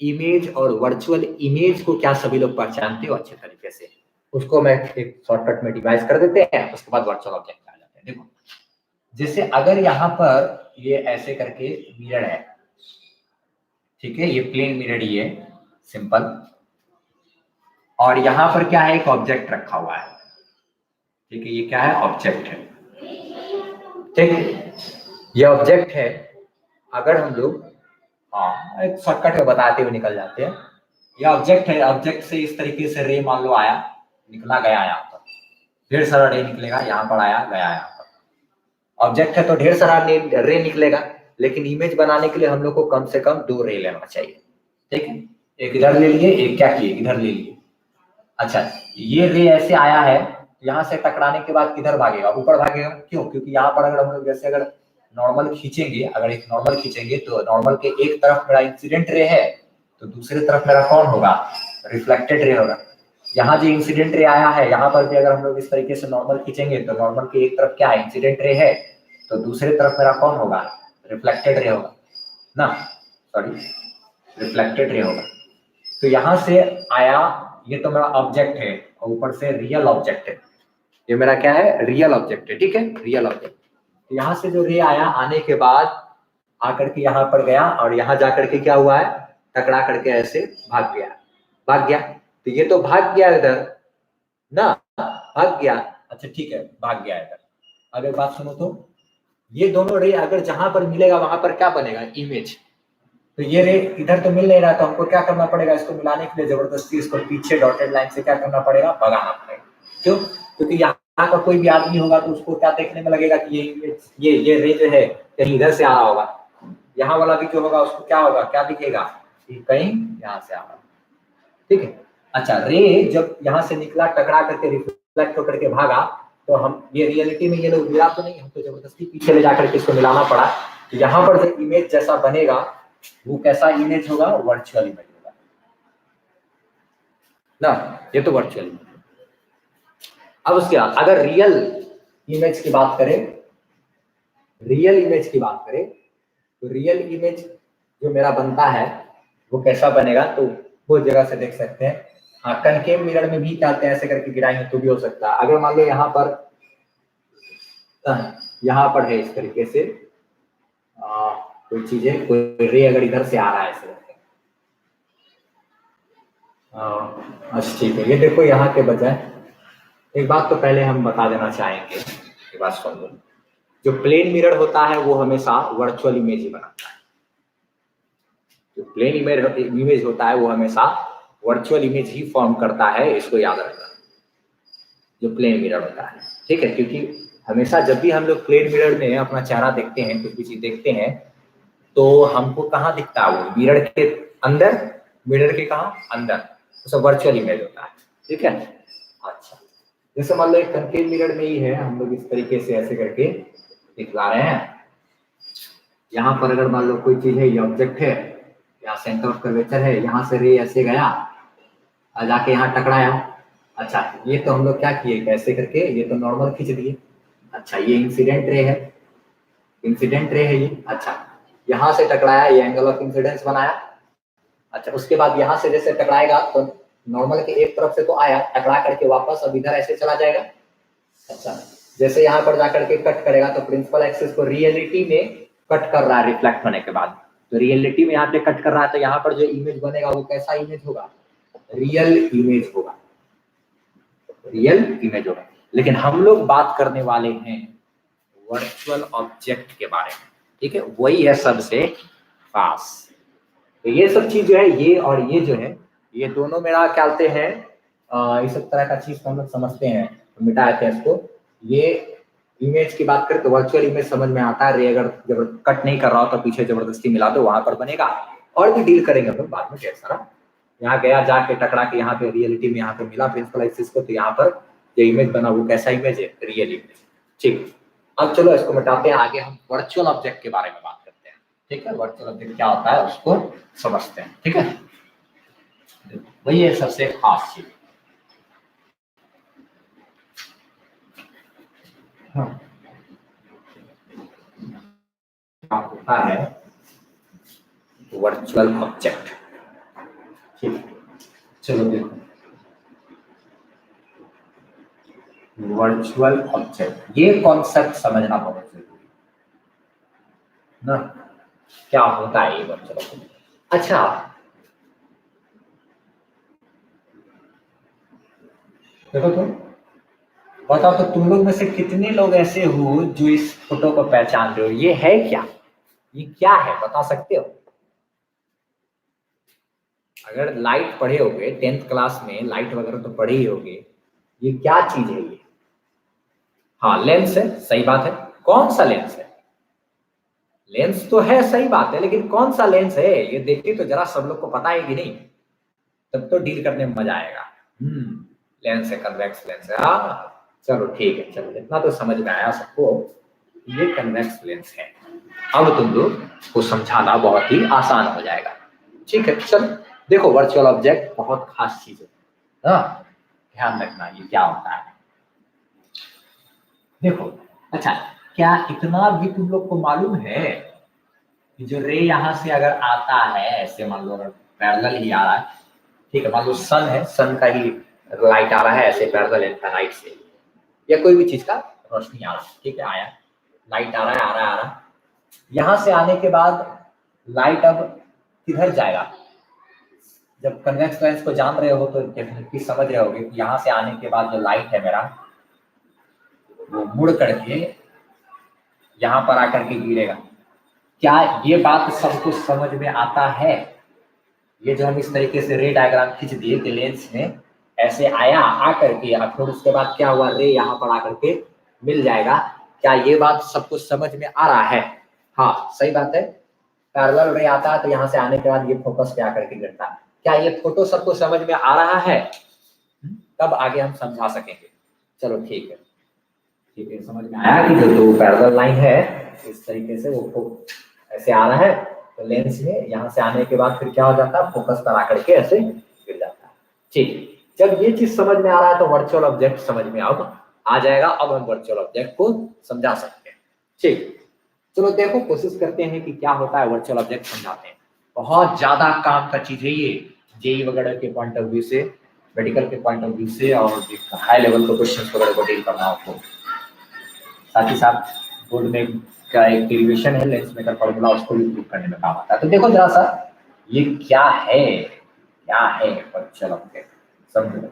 इमेज और वर्चुअल इमेज को क्या सभी लोग पहचानते हो अच्छे तरीके से? उसको मैं एक शॉर्टकट में डिवाइस कर देते हैं, उसके बाद वर्चुअल ऑब्जेक्ट आ जाते हैं। देखो जैसे अगर यहाँ पर ये ऐसे करके मिरर है, ठीक है, ये प्लेन मिरर ही है सिंपल, और यहाँ पर क्या है, एक ऑब्जेक्ट रखा हुआ है, ठीक है, ये क्या है, ऑब्जेक्ट है, ठीक, ये ऑब्जेक्ट है। अगर हम लोग एक शॉर्टकट में बताते हुए निकल जाते हैं, ये ऑब्जेक्ट है, ऑब्जेक्ट से इस तरीके से रे मान लो आया, निकला गया यहाँ पर, ढेर सारा रे निकलेगा, यहाँ पर आया गया यहाँ पर। ऑब्जेक्ट है तो ढेर सारा रे निकलेगा, लेकिन इमेज बनाने के लिए हम लोग को कम से कम 2 रे लेना चाहिए, ठीक है? एक इधर ले लिए, एक क्या किए, इधर ले लिए। अच्छा, ये रे ऐसे आया है, यहाँ से टकराने के बाद किधर भागेगा, ऊपर भागेगा। क्यों? क्योंकि यहाँ पर अगर हम लोग जैसे अगर नॉर्मल खींचेंगे, अगर एक नॉर्मल खींचेंगे तो नॉर्मल के एक तरफ मेरा इंसिडेंट रे है तो दूसरी तरफ मेरा कौन होगा, रिफ्लेक्टेड रे होगा। यहाँ जो इंसिडेंट रे आया है, यहाँ पर भी अगर हम लोग इस तरीके से नॉर्मल खींचेंगे तो नॉर्मल के एक तरफ क्या है, इंसिडेंट रे है, तो दूसरी तरफ मेरा कौन होगा, रिफ्लेक्टेड रे होगा ना, सॉरी रिफ्लेक्टेड रे होगा। तो यहाँ से आया, ये तो मेरा ऑब्जेक्ट है, और ऊपर से रियल ऑब्जेक्ट है, ये मेरा क्या है, रियल ऑब्जेक्ट है, ठीक है, रियल ऑब्जेक्ट। तो यहाँ से जो रे आया, आने के बाद आकर के यहाँ पर गया, और यहाँ जाकर के क्या हुआ है, टकरा करके ऐसे भाग गया, भाग गया। तो ये तो भाग गया इधर ना, भाग गया, अच्छा ठीक है, भाग गया इधर। अगर बात सुनो तो ये दोनों रे अगर जहां पर मिलेगा वहां पर क्या बनेगा, इमेज। तो ये रे इधर तो मिल नहीं रहा, तो हमको क्या करना पड़ेगा, इसको मिलाने के लिए जबरदस्ती इसको पीछे डॉटेड लाइन से क्या करना पड़ेगा, भगाना पड़ेगा। क्यों? क्योंकि यहाँ यहाँ का कोई भी आदमी होगा तो उसको क्या देखने में लगेगा कि ये रे जो है कहीं इधर से आ रहा होगा। यहाँ वाला भी जो होगा उसको क्या होगा, क्या दिखेगा कि कहीं यहाँ से आ रहा, ठीक है। अच्छा, रे जब यहाँ से निकला, टकरा करके रिफ्लेक्ट होकर के भागा, तो हम ये रियलिटी में ये लोग मिला तो नहीं, हमको जबरदस्ती पीछे ले जाकर के इसको मिलाना पड़ा। तो यहाँ पर जो इमेज जैसा बनेगा वो कैसा इमेज होगा, वर्चुअल इमेज होगा ना, ये तो वर्चुअल इमेज। अब उसके बाद अगर रियल इमेज की बात करें, रियल इमेज की बात करें तो रियल इमेज जो मेरा बनता है वो कैसा बनेगा, तो वो जगह से देख सकते हैं। हाँ, कनकेव मिरर में भी क्या होते हैं, ऐसे करके गिराएंगे तो भी हो सकता है। अगर मान लो यहाँ पर है इस तरीके से कोई चीज है, कोई रे अगर इधर से आ रहा है ऐसे, अच्छा ठीक है। ये देखो यहाँ के बजाय एक बात तो पहले हम बता देना चाहेंगे, ये बात सुन लो, जो प्लेन मिरर होता है वो हमेशा वर्चुअल इमेज ही बनाता है। जो प्लेन इमेज होता है वो हमेशा वर्चुअल इमेज ही फॉर्म करता है, इसको याद रखना, जो प्लेन मिरर होता है, ठीक है। क्योंकि हमेशा जब भी हम लोग प्लेन मिरर में अपना चेहरा देखते हैं, कुछ भी चीज देखते हैं, तो हमको कहाँ दिखता है, वो मिरर के अंदर, मिरर के कहाँ अंदर, तो सब वर्चुअल इमेज होता है, ठीक है। अच्छा, जैसे मान लो एक कनकेव मिरर में ही है, हम लोग इस तरीके से ऐसे करके दिखला रहे हैं। यहाँ पर अगर मान लो कोई चीज है, ये ऑब्जेक्ट है, यहाँ सेंटर ऑफ कर्वेचर है, यहाँ से रे ऐसे गया और जाके यहाँ टकराया। अच्छा, ये तो हम लोग क्या किए, कैसे करके ये तो नॉर्मल खींच दिए। अच्छा, ये इंसिडेंट रे है, इंसिडेंट रे है ये। अच्छा, यहाँ से टकराया, ये एंगल ऑफ इंसिडेंस बनाया। अच्छा, उसके बाद यहाँ से जैसे टकराएगा तो नॉर्मल के एक तरफ से तो आया, टकरा करके वापस अब इधर ऐसे चला जाएगा। अच्छा, जैसे यहाँ पर जाकर के कट करेगा तो प्रिंसिपल एक्सिस को रियलिटी में कट कर रहा है रिफ्लेक्ट होने के बाद, तो रियलिटी में यहाँ पे कट कर रहा है, तो यहाँ पर जो इमेज बनेगा वो कैसा इमेज होगा, रियल इमेज होगा, रियल इमेज होगा। लेकिन हम लोग बात करने वाले हैं वर्चुअल ऑब्जेक्ट के बारे में, ठीक है, वही है सबसे खास। तो ये सब चीज जो है, ये और ये जो है, ये दोनों मेरा क्या कहते हैं, इस तरह का चीज हम लोग समझते हैं, तो मिटा देते हैं इसको। ये इमेज की बात करें तो वर्चुअल इमेज समझ में आता है, रे अगर जब कट नहीं कर रहा हो तो पीछे जबरदस्ती मिला दो, वहां पर बनेगा। और भी डील करेंगे हम लोग बाद में ढेर सारा। यहाँ गया, जाके टकरा के यहाँ पे रियलिटी में यहाँ पे मिला प्रिंसिपल एक्सिस को, तो यहाँ पर जो इमेज बना वो कैसा इमेज है, रियल इमेज, ठीक। अब चलो इसको मिटाते हैं, आगे हम वर्चुअल ऑब्जेक्ट के बारे में बात करते हैं, ठीक है। वर्चुअल ऑब्जेक्ट क्या होता है उसको समझते हैं, ठीक है। वही है सबसे खास चीज। हाँ, होता है वर्चुअल ऑब्जेक्ट, ठीक। चलो देखो, वर्चुअल ऑब्जेक्ट, ये कॉन्सेप्ट समझना बहुत जरूरी ना, क्या होता है ये वर्चुअल ऑब्जेक्ट। अच्छा, देखो तो बताओ, तो तुम लोग में से कितने लोग ऐसे हो जो इस फोटो को पहचान रहे हो, ये है क्या, ये क्या है बता सकते हो। अगर लाइट पढ़े होगे 10th क्लास में, लाइट वगैरह तो पढ़े ही होगे, ये क्या चीज है ये। हाँ, लेंस है, सही बात है। कौन सा लेंस है, लेंस तो है, सही बात है, लेकिन कौन सा लेंस है ये देखिए तो जरा, सब लोग को पता है कि नहीं, तब तो डील करने में मजा आएगा। लेंस है, कन्वेक्स लेंस है। हाँ चलो ठीक है, चलो इतना तो समझ में आया सबको, ये कन्वेक्स लेंस है। अब तुम लोग को समझाना बहुत ही आसान हो जाएगा, ठीक है। चलो देखो, वर्चुअल ऑब्जेक्ट बहुत खास चीज है, हाँ ध्यान रखना ये क्या होता है। देखो, अच्छा, क्या इतना भी तुम लोग को मालूम है कि जो रे यहाँ से अगर आता है ऐसे, मान लो अगर पैरेलल ही आ रहा है, ठीक है, मान लो सन है, सन का ही लाइट आ रहा है ऐसे पैरेलल इंफ्रालाइट से, या कोई भी चीज का रोशनी आ रहा है, ठीक है, आया लाइट आ रहा है, आ रहा है, आ रहा है। यहाँ से आने के बाद लाइट अब किधर जाएगा, जब कन्वेक्स लेंस को जान रहे हो तो डेफिनेटली समझ रहे होगे कि यहाँ से आने के बाद जो लाइट है मेरा, वो मुड़ करके यहाँ पर आकर के गिरेगा। क्या ये बात सबको समझ में आता है, ये जो हम इस तरीके से रे डायग्राम खींच दिए कि लेंस में ऐसे आया, आ करके और फिर उसके बाद क्या हुआ, रे यहाँ पर आकर के मिल जाएगा। क्या ये बात सबको समझ में आ रहा है? हाँ सही बात है। पैरेलल रे आता है तो यहाँ से आने के बाद ये फोकस पे आकर के गिरता है। क्या ये फोटो सबको समझ में आ रहा है? तब आगे हम समझा सकेंगे। चलो ठीक है, ठीक है, समझ में आया कि जो दो पैरेलल लाइन है इस तरीके से वो ऐसे आ रहा है, तो लेंस में यहाँ से आने के बाद फिर क्या हो जाता है, फोकस पर आकर के ऐसे गिर जाता है। ठीक है, जब ये चीज समझ में आ रहा है तो वर्चुअल ऑब्जेक्ट समझ में अब आ जाएगा। अब हम वर्चुअल ऑब्जेक्ट को समझा सकते हैं। ठीक, चलो देखो कोशिश करते हैं कि क्या होता है, वर्चुअल ऑब्जेक्ट समझाते हैं। बहुत ज्यादा काम का चीज है ये, जेई वगैरह के पॉइंट ऑफ व्यू से, मेडिकल के पॉइंट ऑफ व्यू से, और हाई लेवल के क्वेश्चन वगैरह को डील करना हो। साथ ही साथ बोर्ड में का एक डेरिवेशन है लेंस मेकर फॉर्मूला, उसको भी प्रूव करने में काम आता है। तो देखो जरा सा ये क्या है, क्या है वर्चुअल ऑब्जेक्ट समझो।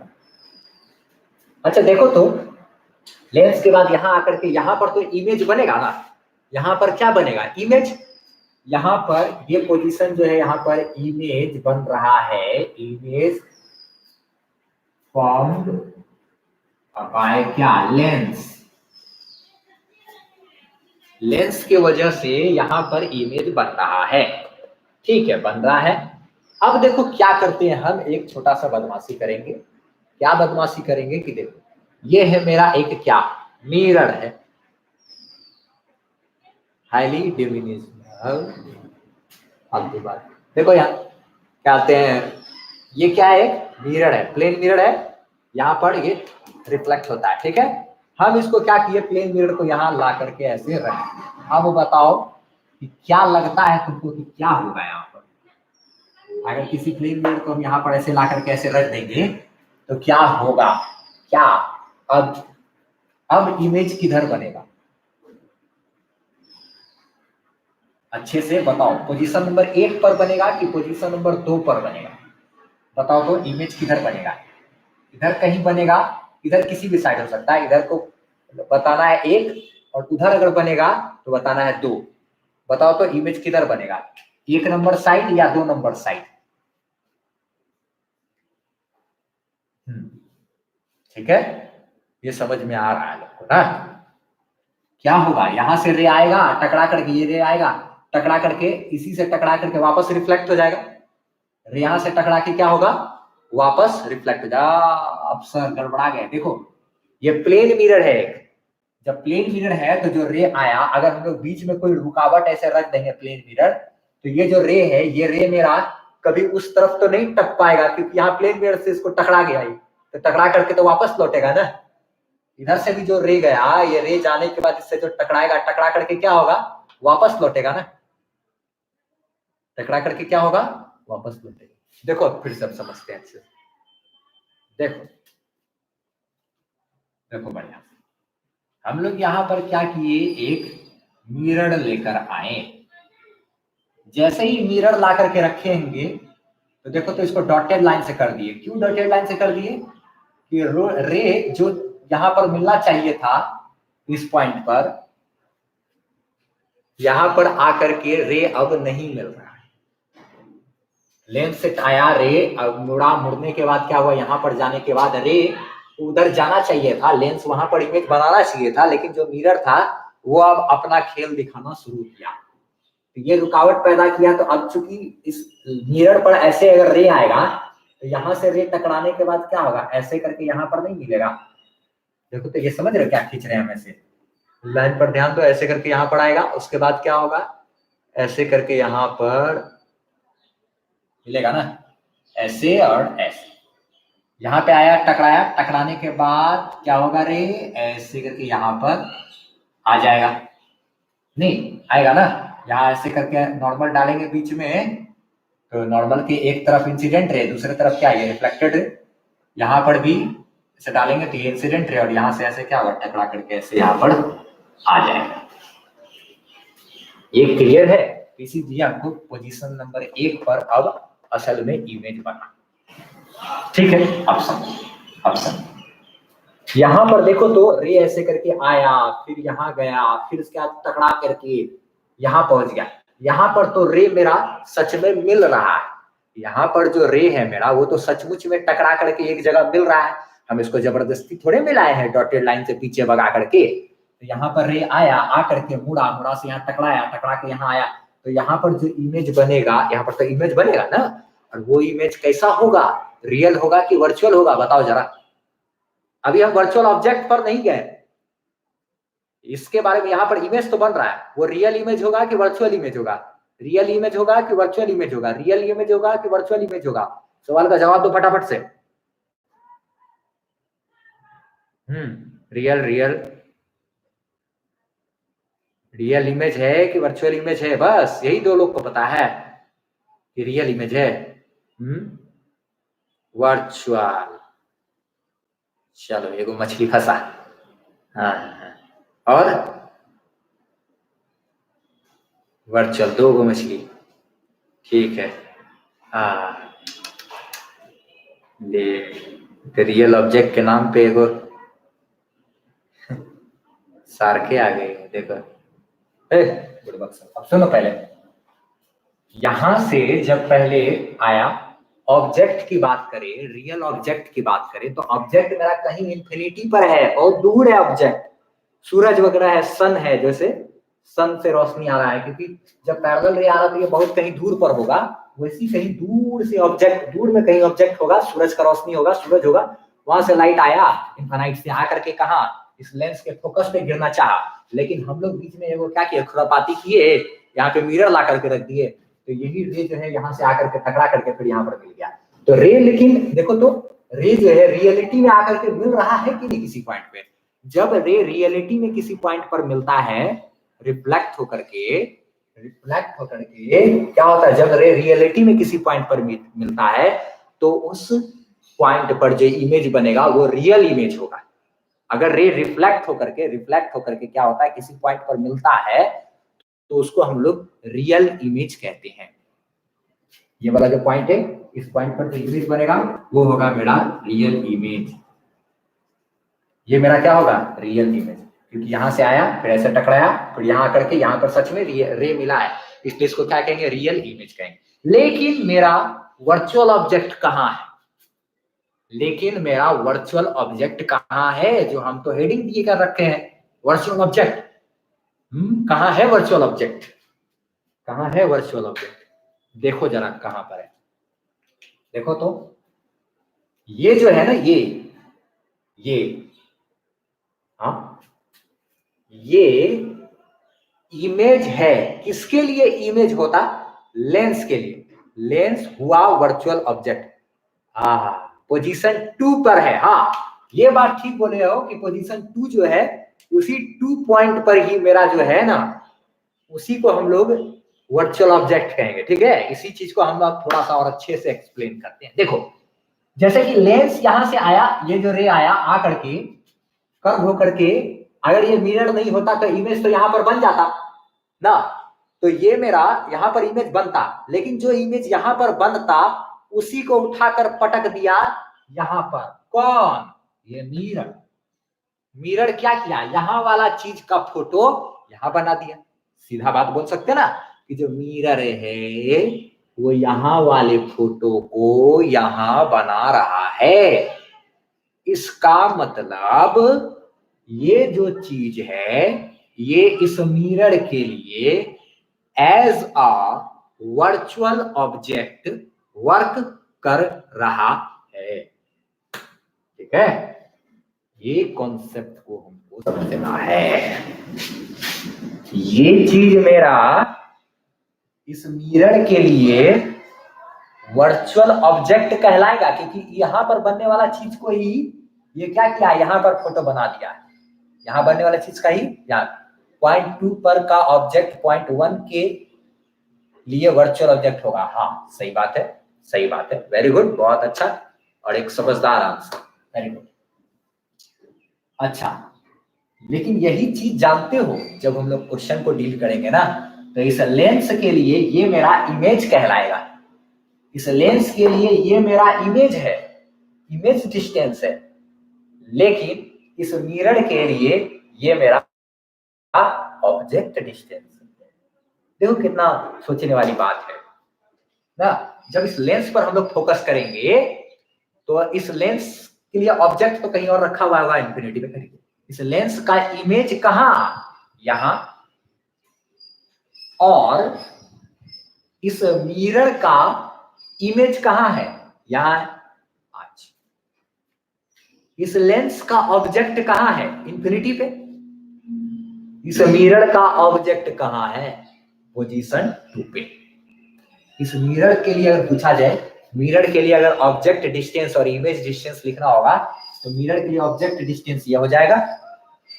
अच्छा देखो तो लेंस के बाद यहाँ आकर के यहाँ पर तो इमेज बनेगा ना, यहाँ पर क्या बनेगा, इमेज। यहाँ पर ये पोजीशन जो है, यहाँ पर इमेज बन रहा है, इमेज फॉर्म्ड बाय क्या, लेंस। लेंस के वजह से यहाँ पर इमेज बन रहा है। ठीक है, बन रहा है। अब देखो क्या करते हैं हम, एक छोटा सा बदमाशी करेंगे। क्या बदमाशी करेंगे कि देखो ये है मेरा एक क्या, मिरर है, हाईली डिमिनिशबल। फालतू बात। देखो यहाँ क्या कहते हैं, ये क्या है, मिरर है, प्लेन मिरर है, यहाँ पर ये रिफ्लेक्ट होता है। ठीक है, हम इसको क्या किए, प्लेन मिरर को यहाँ ला करके ऐसे रख। अब बताओ कि क्या लगता है तुमको कि क्या होगा यहाँ पर, अगर किसी प्लेन मिरर को हम यहाँ पर ऐसे ला करके ऐसे रख देंगे तो क्या होगा, क्या अब इमेज किधर बनेगा, अच्छे से बताओ। पोजीशन नंबर 1 पर बनेगा कि पोजीशन नंबर 2 पर बनेगा, बताओ तो इमेज किधर बनेगा। इधर कहीं बनेगा, इधर किसी भी साइड हो सकता है, इधर को बताना है 1 और उधर अगर बनेगा तो बताना है 2। बताओ तो इमेज किधर बनेगा, 1 नंबर साइड या 2 नंबर साइड। ठीक है, ये समझ में आ रहा है लोगों को ना। क्या होगा, यहां से रे आएगा, टकरा करके ये रे आएगा, टकरा करके इसी से टकरा करके वापस रिफ्लेक्ट हो जाएगा। रे यहां से टकरा के क्या होगा, वापस रिफ्लेक्ट हो जाएगा। अब सर गड़बड़ा गया, देखो ये प्लेन मिरर है एक, जब प्लेन मिरर है तो जो रे आया, अगर हम लोग बीच में कोई रुकावट ऐसे रख देंगे प्लेन मिरर, तो ये जो रे है, ये रे मेरा कभी उस तरफ तो नहीं टक पाएगा, क्योंकि यहाँ प्लेन मिरर से इसको टकरा गया, तो टकरा करके तो वापस लौटेगा ना। इधर से भी जो रे गया, ये रे जाने के बाद इससे जो टकराएगा, टकरा करके क्या होगा, वापस लौटेगा ना। टकरा करके क्या होगा, वापस लौटेगा। देखो फिर सब समझते हैं अच्छे से। देखो देखो बढ़िया, हम लोग यहाँ पर क्या किए, एक मिरर लेकर आए। जैसे ही मिरर ला करके रखेंगे तो देखो, तो इसको डॉटेड लाइन से कर दिए। क्यों डॉटेड लाइन से कर दिए, कि रे जो यहाँ पर मिलना चाहिए था इस पॉइंट पर, यहाँ पर आकर के रे अब नहीं मिल रहा है। लेंस से आया रे, अब मुड़ने के बाद क्या हुआ, यहाँ पर जाने के बाद रे उधर जाना चाहिए था, लेंस वहां पर इमेज बनाना चाहिए था, लेकिन जो मिरर था वो अब अपना खेल दिखाना शुरू किया, तो ये रुकावट पैदा किया। तो अब चूंकि इस मिरर पर ऐसे अगर रे आएगा तो यहाँ से रे टकराने के बाद क्या होगा, ऐसे करके यहाँ पर नहीं मिलेगा। देखो तो ये समझ रहे हो क्या खींच रहे हैं हम, ऐसे लाइन पर ध्यान दो, ऐसे करके यहाँ पर आएगा, उसके बाद क्या होगा, ऐसे करके यहाँ पर मिलेगा ना, ऐसे और ऐसे। यहाँ पे आया, टकराया, टकराने के बाद क्या होगा, रे ऐसे करके यहाँ पर आ जाएगा, नहीं आएगा ना। यहाँ ऐसे करके नॉर्मल डालेंगे बीच में, तो नॉर्मल के एक तरफ इंसिडेंट रे, दूसरी तरफ क्या है, रिफ्लेक्टेड रे। यहाँ पर भी ऐसे डालेंगे तो ये इंसिडेंट रे, और यहाँ से ऐसे क्या होगा, टकरा करके ऐसे यहाँ पर आ जाएगा। ये क्लियर है। इसीलिए हमको पोजीशन नंबर 1 पर अब असल में इमेज बना। ठीक है, अब समझो, यहाँ पर देखो तो रे ऐसे करके आया, फिर यहाँ गया, फिर उसके बाद टकरा करके यहाँ पहुंच गया। यहाँ पर तो रे मेरा सच में मिल रहा है, यहाँ पर जो रे है मेरा वो तो सचमुच में टकरा करके एक जगह मिल रहा है, हम इसको जबरदस्ती थोड़े मिलाए हैं डॉटेड लाइन से पीछे भगा करके। तो यहाँ पर रे आया, आ करके मुड़ा से यहाँ टकराया, टकरा के यहाँ आया, तो यहाँ पर जो इमेज बनेगा, यहाँ पर तो इमेज बनेगा ना, और वो इमेज कैसा होगा, रियल होगा कि वर्चुअल होगा, बताओ जरा। अभी हम वर्चुअल ऑब्जेक्ट पर नहीं गए, इसके बारे में यहाँ पर इमेज तो बन रहा है, वो रियल इमेज होगा कि वर्चुअल इमेज होगा, रियल इमेज होगा कि वर्चुअल इमेज होगा, रियल इमेज होगा कि वर्चुअल इमेज होगा, सवाल का जवाब दो फटाफट से। रियल रियल रियल इमेज है कि वर्चुअल इमेज है, बस यही दो लोग को पता है कि रियल इमेज है वर्चुअल। चलो एगो मछली फंसा। हाँ, और वर्चुअल दो गो मछली, ठीक है। हाँ, रियल ऑब्जेक्ट के नाम पे एगो सारखे आ गए, देखो। अब सुनो, पहले यहां से जब पहले आया ऑब्जेक्ट की बात करें, रियल ऑब्जेक्ट की बात करें, तो ऑब्जेक्ट मेरा कहीं इंफिनिटी पर है, बहुत दूर है ऑब्जेक्ट, सूरज वगैरह है, सन है, जैसे सन से रोशनी आ रहा है, क्योंकि जब पैरेलल रे आ रहा है तो ये बहुत कहीं दूर पर होगा, वैसी कहीं दूर से ऑब्जेक्ट, दूर में कहीं ऑब्जेक्ट होगा, सूरज का रोशनी होगा, सूरज होगा, वहां से लाइट आया इनफाइनाइट से आकर के कहा इस लेंस के फोकस पे गिरना चाहा, लेकिन हम लोग बीच में एगो क्या किए, खुरापाती किए, यहाँ पे मिरर ला करके रख दिए, तो यही रे जो है यहाँ से आकर के टकरा करके फिर यहाँ पर मिल गया। तो रे, लेकिन देखो तो रे जो है रियलिटी में आकर के मिल रहा है कि नहीं किसी पॉइंट पे, जब रे रियलिटी में किसी पॉइंट पर मिलता है, रिफ्लेक्ट होकर के क्या होता है, जब रे रियलिटी में किसी पॉइंट पर मिलता है तो उस पॉइंट पर जो इमेज बनेगा वो रियल इमेज होगा। अगर रे रिफ्लेक्ट होकर के क्या होता है, किसी पॉइंट पर मिलता है तो उसको हम लोग रियल इमेज कहते हैं। ये वाला जो पॉइंट है, इस पॉइंट पर जो इमेज बनेगा वो होगा मेरा रियल इमेज। ये मेरा क्या होगा, रियल इमेज, क्योंकि यहां से आया फिर ऐसे टकराया, फिर यहां आकर के यहां पर सच में रे मिला है, इसलिए इसको क्या कहेंगे, रियल इमेज कहेंगे। लेकिन मेरा वर्चुअल ऑब्जेक्ट कहाँ है, लेकिन मेरा वर्चुअल ऑब्जेक्ट कहाँ है, जो हम तो हेडिंग दिए कर रखे हैं वर्चुअल ऑब्जेक्ट, कहाँ है वर्चुअल ऑब्जेक्ट, कहाँ है वर्चुअल ऑब्जेक्ट, देखो जरा कहां पर है, देखो तो ये जो है ना, ये हाँ, ये इमेज है, किसके लिए इमेज होता, लेंस के लिए, लेंस हुआ वर्चुअल ऑब्जेक्ट। हाँ, पोजीशन 2 पर है, हाँ ये बात ठीक बोले हो कि पोजीशन 2 जो है उसी 2 पॉइंट पर ही मेरा जो है ना, उसी को हम लोग वर्चुअल ऑब्जेक्ट कहेंगे, ठीक है। इसी चीज को हम लोग थोड़ा सा और अच्छे से एक्सप्लेन करते हैं। देखो जैसे कि लेंस यहां से आया, ये जो रे आया आ करके कर्व हो करके, अगर ये मिरर नहीं होता तो इमेज तो यहां पर बन जाता ना, तो ये मेरा यहां पर इमेज बनता, लेकिन जो इमेज यहां पर बनता उसी को उठाकर पटक दिया यहां पर, कौन, ये मिरर। मिरर क्या किया, यहां वाला चीज का फोटो यहां बना दिया, सीधा बात बोल सकते ना कि जो मिरर है वो यहां वाले फोटो को यहां बना रहा है। इसका मतलब ये जो चीज है ये इस मिरर के लिए as a virtual object work कर रहा है, ठीक है। ये कॉन्सेप्ट को हमको समझना है। ये चीज मेरा इस मिरर के लिए वर्चुअल ऑब्जेक्ट कहलाएगा, क्योंकि यहां पर बनने वाला चीज को ही ये क्या किया, यहां पर फोटो बना दिया, यहां बनने वाला चीज का ही यहाँ पॉइंट 2 पर का ऑब्जेक्ट पॉइंट 1 के लिए वर्चुअल ऑब्जेक्ट होगा। हाँ सही बात है, सही बात है, वेरी गुड, बहुत अच्छा, और एक समझदार आंसर, वेरी गुड। अच्छा, लेकिन यही चीज जानते हो जब हम लोग क्वेश्चन को डील करेंगे ना, तो इस लेंस के लिए ये मेरा इमेज कहलाएगा, इस लेंस के लिए ये मेरा इमेज है, इमेज डिस्टेंस है, लेकिन इस मिरर के लिए ये मेरा ऑब्जेक्ट डिस्टेंस। देखो कितना सोचने वाली बात है। ना। जब इस लेंस पर हम लोग फोकस करेंगे तो इस लेंस के लिए ऑब्जेक्ट तो कहीं और रखा हुआ होगा इंफिनिटी में करेंगे। इस लेंस का इमेज कहां, यहां, और इस मिरर का इमेज कहां है, यहां। आज इस लेंस का ऑब्जेक्ट कहां है, इंफिनिटी पे। इस मिरर का ऑब्जेक्ट कहां है, पोजीशन 2 पे। इस मिरर के लिए अगर पूछा जाए, मिरर के लिए अगर ऑब्जेक्ट डिस्टेंस और इमेज डिस्टेंस लिखना होगा तो मिरर के लिए ऑब्जेक्ट डिस्टेंस ये हो जाएगा,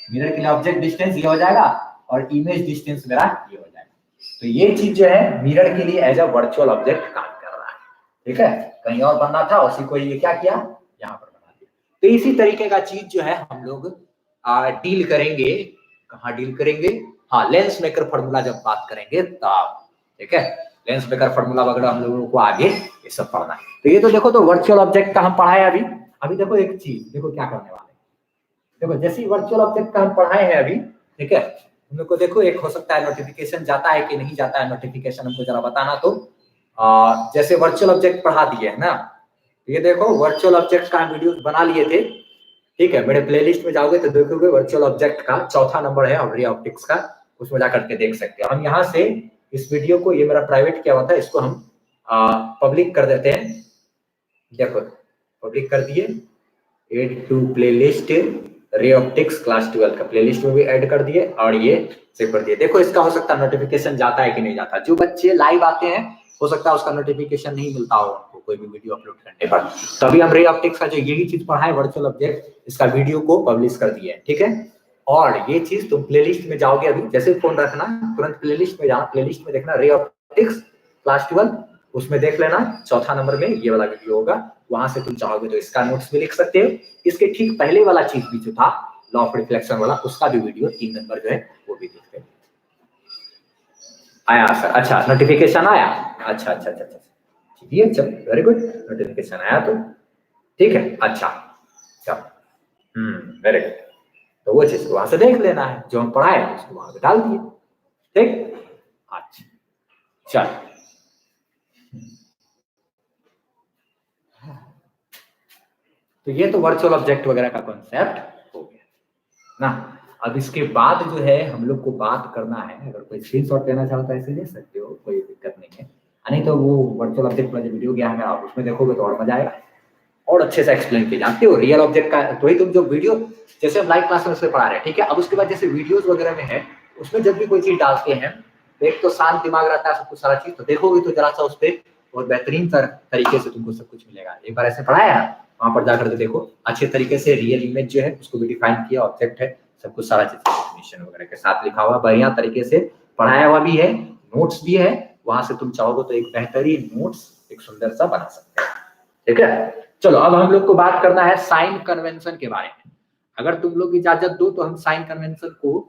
मिरर के लिए ऑब्जेक्ट डिस्टेंस ये हो जाएगा और इमेज डिस्टेंस मेरा ये हो जाएगा। तो ये चीज जो है मिरर के लिए एज अ वर्चुअल ऑब्जेक्ट काम कर रहा है। ठीक है, कहीं और बनना था, उसी को ये क्या किया, यहाँ पर बना दिया। तो इसी तरीके का चीज जो है हम लोग डील करेंगे। कहाँ डील करेंगे, हाँ, लेंस मेकर फॉर्मूला जब बात करेंगे तब। ठीक है, लेंस मेकर फॉर्मूला वगैरह हम लोगों को आगे ये सब पढ़ना है। तो ये तो देखो, तो वर्चुअल ऑब्जेक्ट का हम पढ़ाए अभी। अभी देखो एक चीज, देखो क्या करने वाले, देखो जैसे वर्चुअल ऑब्जेक्ट का हम पढ़ाए हैं अभी। ठीक है, हम लोग को देखो एक हो सकता है नोटिफिकेशन जाता है कि नहीं जाता है, नोटिफिकेशन हमको जरा बताना। तो जैसे वर्चुअल ऑब्जेक्ट पढ़ा दिए है ना, ये देखो वर्चुअल ऑब्जेक्ट का हम वीडियो बना लिए थे। ठीक है, मेरे प्लेलिस्ट में जाओगे तो देखोगे वर्चुअल ऑब्जेक्ट का 4था नंबर है रे ऑप्टिक्स का, उसमें जा करके देख सकते हो। हम यहाँ से इस वीडियो को, ये मेरा प्राइवेट किया हुआ था, इसको हम पब्लिक कर देते हैं। देखो पब्लिक कर दिए, add to playlist ray optics class 12 का प्लेलिस्ट में भी ऐड कर दिए और ये सेव कर दिए। देखो इसका हो सकता है नोटिफिकेशन जाता है कि नहीं जाता। जो बच्चे लाइव आते हैं हो सकता है उसका नोटिफिकेशन नहीं मिलता हो उनको कोई भी वीडियो अपलोड करने पर। तभी हम रे ऑप्टिक्स का जो यही चीज पढ़ा है वर्चुअल ऑब्जेक्ट, इसका वीडियो को पब्लिश कर दिया है। ठीक है, और ये चीज तुम प्लेलिस्ट में जाओगे, अभी जैसे फोन रखना तुरंत प्लेलिस्ट में जाना, प्लेलिस्ट में देखना रे ऑप्टिक्स क्लास 12, उसमें देख लेना 4था नंबर में ये वाला वीडियो होगा। वहां से तुम चाहोगे तो इसका नोट्स भी लिख सकते हो। इसके ठीक पहले वाला चीज भी जो था लॉ ऑफ रिफ्लेक्शन वाला, उसका भी वीडियो 3 नंबर जो है वो भी देखते हैं। आया सर, अच्छा नोटिफिकेशन आया, अच्छा अच्छा अच्छा अच्छा, ठीक है, चल वेरी गुड, नोटिफिकेशन आया तो ठीक है, अच्छा चल, वेरी गुड। तो वो चीज को वहां से देख लेना है, जो हम पढ़ाए उसको वहां पे डाल दिए। ठीक, अच्छा चल। तो ये तो वर्चुअल ऑब्जेक्ट वगैरह का कॉन्सेप्ट हो गया ना। अब इसके बाद जो है हम लोग को बात करना है, अगर कोई स्क्रीनशॉट लेना चाहता है ऐसे ले सकते हो, कोई दिक्कत नहीं है। नहीं तो वो वर्चुअल ऑब्जेक्ट वाला जो वीडियो गया है आप उसमें देखोगे तो और मजा आएगा, और अच्छे से एक्सप्लेन किया। जानते हो रियल ऑब्जेक्ट का तो ही तुम जो वीडियो, जैसे हम लाइव क्लास में उसमें पढ़ा रहे हैं, ठीक है। अब उसके बाद जैसे वीडियोस वगैरह में है, उसमें जब भी कोई चीज डालते हैं तो एक तो शांत दिमाग रहता है, सब कुछ सारा चीज तो देखोगे तो जरा सा उस पर बहुत बेहतरीन तरीके से तुमको सब कुछ मिलेगा। एक बार ऐसे पढ़ाया वहां पर जाकर के देखो, अच्छे तरीके से रियल इमेज जो है उसको भी डिफाइन किया, ऑब्जेक्ट है, सब कुछ सारा चीज डेफिनेशन वगैरह के साथ लिखा हुआ, बढ़िया तरीके से पढ़ाया हुआ भी है, नोट्स भी है। वहां से तुम चाहोगे तो एक बेहतरीन नोट्स एक सुंदर सा बना सकते हैं। ठीक है, चलो अब हम लोग को बात करना है साइन कन्वेंशन के बारे में। अगर तुम लोग इजाजत दो तो हम साइन कन्वेंशन को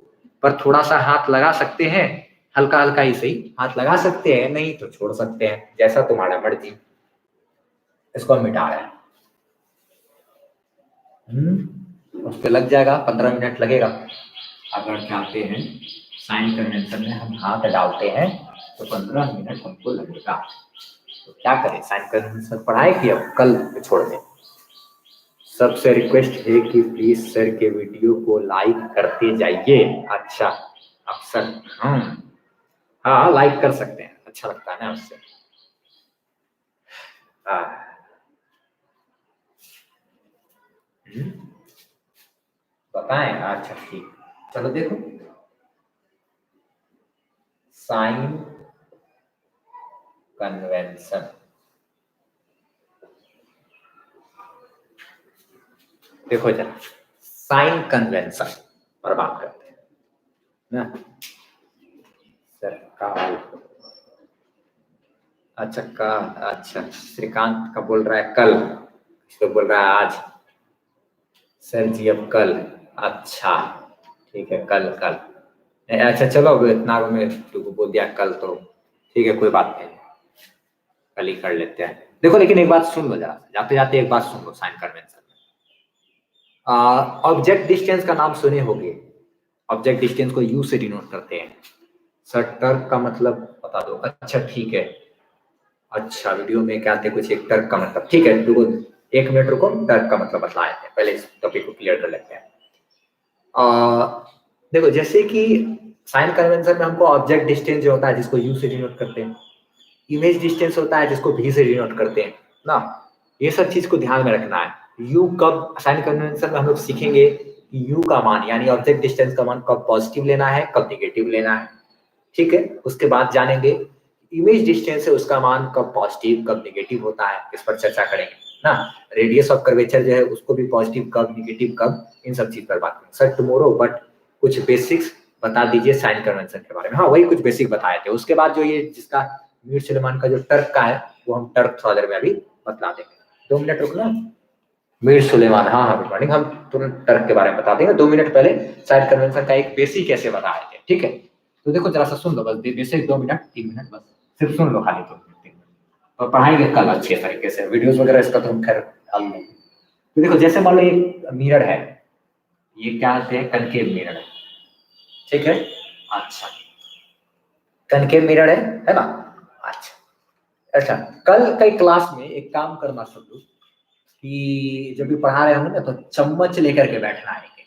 पर थोड़ा सा हाथ लगा सकते हैं, हल्का हल्का ही सही हाथ लगा सकते हैं, नहीं तो छोड़ सकते हैं, जैसा तुम्हारा मर्जी। इसको हम मिटा रहे हैं, उस पर लग जाएगा 15 मिनट लगेगा। अगर चाहते हैं साइन कन्वेंशन में हम हाथ डालते हैं तो 15 मिनट हमको लगेगा। तो क्या करें, साइन कन्वेंशन पढ़ाए कि अब कल छोड़ दें। सबसे रिक्वेस्ट है कि प्लीज सर के वीडियो को लाइक करते जाइए। अच्छा अब सर, हाँ लाइक कर सकते हैं, अच्छा लगता है ना उससे। बताएं, अच्छा ठीक, चलो देखो साइन कन्वेंशन, देखो जरा साइन कन्वेंशन पर बात करते हैं ना। सर का, अच्छा का, अच्छा श्रीकांत का बोल रहा है कल, इसको बोल रहा है आज। सर जी अब कल, अच्छा ठीक है कल कल, अच्छा चलो इतना में तुमको बोल दिया कल तो ठीक है, कोई बात नहीं, कल ही कर लेते हैं। देखो लेकिन एक बात सुन लो जरा, जाते जाते एक बात सुन लो साइन कन्वेंशन में। ऑब्जेक्ट डिस्टेंस का नाम सुने होंगे, ऑब्जेक्ट डिस्टेंस को यू से डिनोट करते हैं। सर टर्क का मतलब बता दो, अच्छा ठीक है, अच्छा वीडियो में क्या थे कुछ एक तर्क का मतलब, ठीक है रुको 1 मिनट रुको, तर्क का मतलब बतला देते हैं, पहले इस टॉपिक को क्लियर कर लेते हैं। देखो जैसे कि साइन कन्वेंशन में हमको ऑब्जेक्ट डिस्टेंस जो होता है जिसको यू से डिनोट करते हैं, इमेज डिस्टेंस होता है जिसको भी से डिनोट करते हैं ना, ये सब चीज को ध्यान में रखना है। यू कब साइन कन्वेंशन में हम लोग सीखेंगे कि यू का मान यानी ऑब्जेक्ट डिस्टेंस का मान कब पॉजिटिव लेना है कब निगेटिव लेना है, ठीक है। उसके बाद जानेंगे इमेज डिस्टेंस है उसका मान कब पॉजिटिव कब निगेटिव होता है, इस पर चर्चा करेंगे ना। रेडियस ऑफ कर्वेचर जो है उसको भी पॉजिटिव कब निगेटिव कब, इन सब चीज पर बात करेंगे सर टुमारो, बट कुछ बेसिक्स बता दीजिए साइन कन्वेंशन के बारे में। हाँ वही कुछ बेसिक बताए थे, उसके बाद जो ये जिसका मीर सुलेमान का जो टर्क का है वो हम टर्क थोड़ा देर में अभी बतला देंगे। 2 मिनट रुकना। मीर सुलेमान, हाँ हाँ गुड मॉर्निंग, हम तुरंत टर्क के बारे में बता देंगे। 2 मिनट पहले साइन कन्वेंशन का एक बेसिक कैसे बताए थे, ठीक है। तो देखो जरा सा सुन लो बस, बेसिक 2 मिनट 3 मिनट बस सिर्फ सुन लो खाली 2 मिनट 3 मिनट, और पढ़ाएंगे कल अच्छे तरीके से, वीडियोस वगैरह इसका तो हम खैर हल नहीं। तो देखो जैसे मान लो ये मिरर है, ये क्या होते हैं कनकेव मिरर है, ठीक है। अच्छा कनकेव मिरर है ना। अच्छा कल कई क्लास में एक काम करना सब लोग कि जब भी पढ़ा रहे होंगे ना तो चम्मच लेकर के बैठना है एक,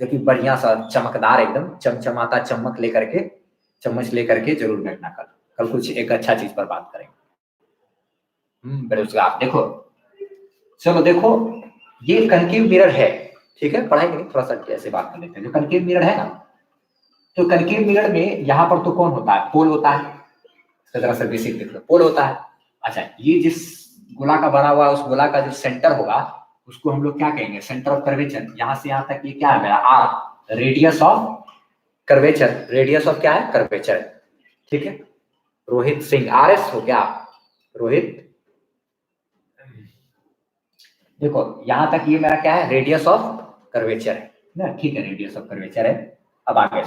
जो कि बढ़िया सा चमकदार एकदम चमचमाता चम्मच लेकर के, चम्मच लेकर के जरूर बैठना। कल कुछ एक अच्छा चीज पर बात करेंगे। बेरोजगार देखो, चलो देखो ये कनकेव मिरर है, ठीक है, पढ़ाएंगे नहीं थोड़ा सा ऐसे बात कर लेते हैं। जो कनकेव मिरर है ना, तो कनकेव मिरर में यहाँ पर तो कौन होता है, पोल होता है, जरा सा बेसिक देख लो, पोल होता है। अच्छा ये जिस गोला का बना हुआ है उस गोला का जो सेंटर होगा उसको हम लोग क्या कहेंगे, सेंटर ऑफ कर्वेचर। यहाँ से यहाँ तक ये क्या है मेरा R, radius of curvature, radius of क्या है कर्वेचर, ठीक है। रोहित सिंह आर एस हो क्या, रोहित देखो यहाँ तक ये मेरा क्या है रेडियस ऑफ कर्वेचर है ना, ठीक है रेडियस ऑफ कर्वेचर है। अब आगे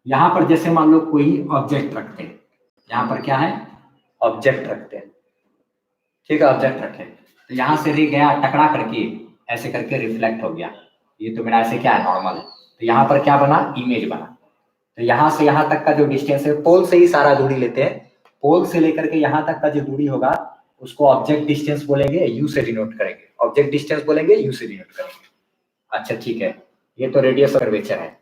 यहाँ पर जैसे मान लो कोई ऑब्जेक्ट रखते हैं, यहाँ पर क्या है ऑब्जेक्ट रखते हैं, ठीक है ऑब्जेक्ट रखे, तो यहाँ से रे गया टकरा करके ऐसे करके रिफ्लेक्ट हो गया, ये तो मेरा ऐसे क्या है नॉर्मल है, तो यहाँ पर क्या बना इमेज बना। तो यहाँ से यहाँ तक का जो डिस्टेंस है, पोल से ही सारा दूरी लेते हैं, पोल से लेकर के यहाँ तक का जो दूरी होगा उसको ऑब्जेक्ट डिस्टेंस बोलेंगे, यू से डिनोट करेंगे, ऑब्जेक्ट डिस्टेंस बोलेंगे यू से डिनोट करेंगे। अच्छा ठीक है, ये तो रेडियस कर्वेचर है।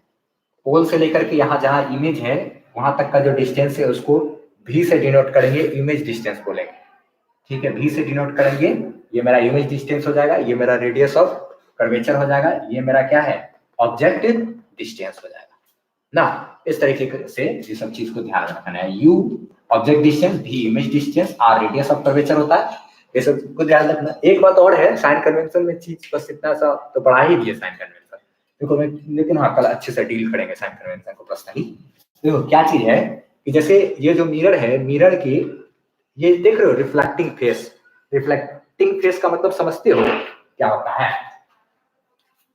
पोल से लेकर के यहाँ जहाँ इमेज है वहां तक का जो डिस्टेंस है उसको भी से डिनोट करेंगे, इमेज डिस्टेंस बोलेंगे, ठीक है। भी से डिनोट करेंगे, ये मेरा इमेज डिस्टेंस हो जाएगा, ये मेरा रेडियस ऑफ कर्वेचर हो जाएगा, ये मेरा क्या है ऑब्जेक्ट डिस्टेंस हो जाएगा ना। इस तरीके से ये सब चीज को ध्यान रखना है, u object distance, v image distance, R radius of curvature होता है, ये सब को ध्यान रखना। एक बात और है साइन कन्वेंशन में चीज बस इतना सा तो पढ़ा ही दिए साइन कन्वेंशन, देखो मैं लेकिन हाँ कल अच्छे से डील करेंगे साइन कन्वेंशन को पर्सनली। देखो क्या चीज है कि जैसे ये जो मिरर है, मिरर की ये देख रहे हो रिफ्लेक्टिंग फेस, रिफ्लेक्टिंग फेस का मतलब समझते हो क्या होता है,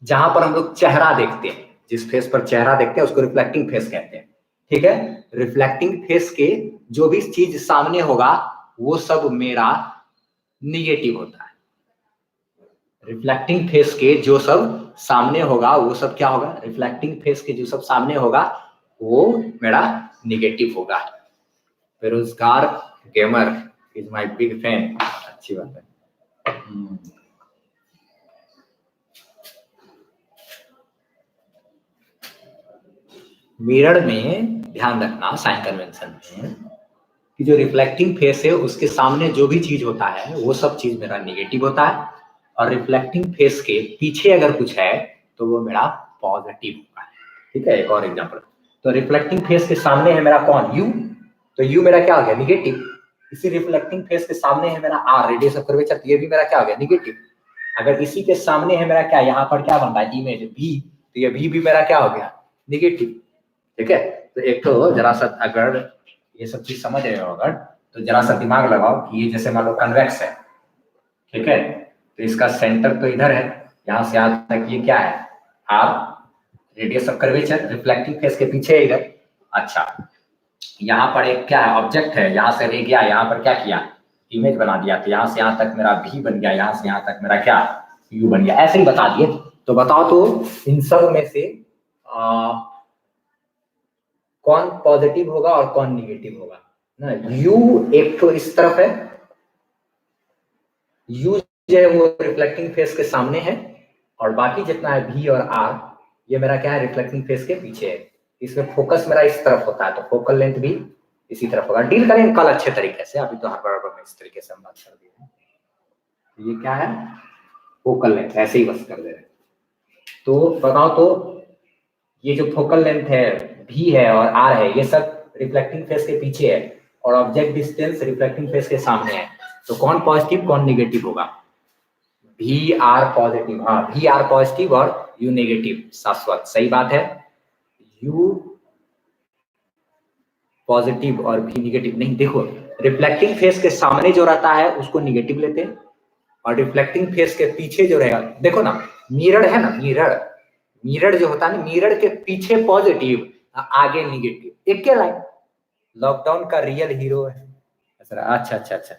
जहां पर हम लोग चेहरा देखते हैं, जिस फेस पर चेहरा देखते हैं उसको रिफ्लेक्टिंग फेस कहते हैं, ठीक है। रिफ्लेक्टिंग फेस के जो भी चीज सामने होगा वो सब मेरा निगेटिव होता है, रिफ्लेक्टिंग फेस के जो सब सामने होगा वो सब क्या होगा, रिफ्लेक्टिंग फेस के जो सब सामने होगा वो मेरा निगेटिव होगा। बेरोजगार gamer is my big fan, अच्छी बात है। मिरर में ध्यान रखना साइन कन्वेंशन में कि जो रिफ्लेक्टिंग फेस है उसके सामने जो भी चीज होता है वो सब चीज मेरा निगेटिव होता है, और रिफ्लेक्टिंग फेस के पीछे अगर कुछ है तो वो मेरा पॉजिटिव होगा, ठीक है। एक और एग्जांपल, तो रिफ्लेक्टिंग फेस के सामने है मेरा कौन यू, तो यू मेरा क्या हो गया निगेटिव, इसी रिफ्लेक्टिंग फेस के सामने है मेरा आर रेडियस ऑफ कर्वेचर, तो ये भी मेरा क्या हो गया निगेटिव। अगर इसी के सामने है मेरा क्या, यहाँ पर क्या बन रहा है इमेज भी, तो ये भी मेरा क्या हो गया निगेटिव, ठीक है। तो एक तो जरा सा अगर ये सब चीज समझ रहे हो अगर, तो जरा सा दिमाग लगाओ कि ये जैसे मान लो कन्वेक्स है, ठीक है, तो इसका सेंटर तो इधर है, यहाँ से यहाँ तक ये क्या है R radius of curvature, reflecting face के पीछे इधर। अच्छा यहाँ पर एक क्या है ऑब्जेक्ट है, यहाँ से रे गया, यहाँ पर क्या किया इमेज बना दिया, तो यहाँ से यहाँ तक मेरा भी बन गया, यहाँ से यहाँ तक मेरा क्या यू बन गया, ऐसे ही बता दिए। तो बताओ तो इन सब में से कौन पॉजिटिव होगा और कौन निगेटिव होगा, ना, यू एक तो इस तरफ है, यू जो है वो रिफ्लेक्टिंग फेस के सामने है, और बाकी जितना है भी और आर ये मेरा क्या है, रिफ्लेक्टिंग फेस के पीछे है। इसमें फोकस मेरा इस तरफ होता है, तो फोकल लेंथ भी इसी तरफ होगा। डील करेंगे कल अच्छे तरीके से, अभी तो हर बराबर में इस तरीके से हम बात कर दिए हैं। ये क्या है, फोकल लेंथ, ऐसे ही बस कर दे रहे हैं। तो बताओ तो ये जो फोकल लेंथ है भी है और आर है, ये सब रिफ्लेक्टिंग फेस के पीछे है, और ऑब्जेक्ट डिस्टेंस रिफ्लेक्टिंग फेस के सामने है। तो कौन पॉजिटिव कौन नेगेटिव होगा? भी आर पॉजिटिव, हाँ भी आर पॉजिटिव और यू नेगेटिव, शाश्वत सही बात है। यू पॉजिटिव और भी नेगेटिव नहीं, देखो रिफ्लेक्टिंग फेस के सामने जो रहता है उसको नेगेटिव लेते हैं, और रिफ्लेक्टिंग फेस के पीछे जो रहेगा, देखो ना मिरर है ना, मिरर मिरर जो होता है ना, मिरर के पीछे पॉजिटिव आगे नेगेटिव, एक क्या लाइन। लॉकडाउन का रियल हीरो है। अच्छा अच्छा अच्छा,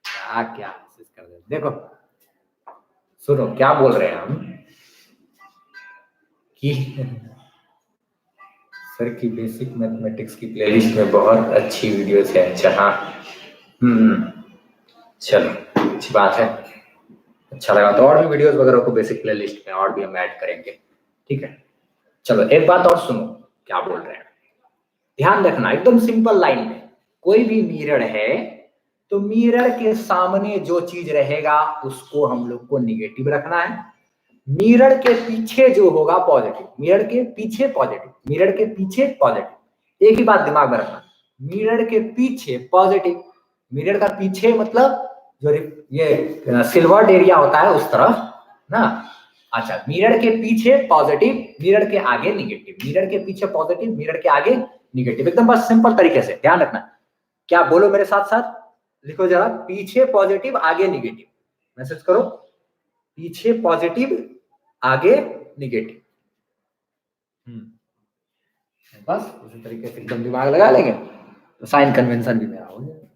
क्या कर दे, देखो सुनो क्या बोल रहे हैं हम कि सर की बेसिक मैथमेटिक्स की प्लेलिस्ट में बहुत अच्छी वीडियोस है। अच्छा हाँ, चलो अच्छी बात है, अच्छा लगा तो और भी वीडियोस वगैरह को बेसिक प्लेलिस्ट में और भी हम ऐड करेंगे, ठीक है। चलो एक बात और सुनो क्या बोल रहे हैं, ध्यान रखना एकदम सिंपल लाइन में, कोई भी मिरर है तो मिरर के सामने जो चीज रहेगा उसको हम लोग को निगेटिव रखना है, मिरर के पीछे जो होगा पॉजिटिव, मिरर के पीछे पॉजिटिव, मिरर के पीछे पॉजिटिव। एक ही बात दिमाग में रखना, मिरर के पीछे पॉजिटिव, मिरर का पीछे मतलब जो ये सिल्वर्ड एरिया होता है उस तरफ ना। अच्छा, मिरर के पीछे पॉजिटिव, मिरर के आगे निगेटिव, मिरर के पीछे पॉजिटिव, मिरर के आगे निगेटिव, एकदम बस सिंपल तरीके से ध्यान रखना। क्या बोलो मेरे साथ साथ, लिखो जरा, पीछे पॉजिटिव आगे निगेटिव, मैसेज करो, पीछे पॉजिटिव आगे निगेटिव। बस उसी तरीके से एकदम दिमाग लगा लेंगे तो साइन कन्वेंशन भी मेरा हो जाएगा।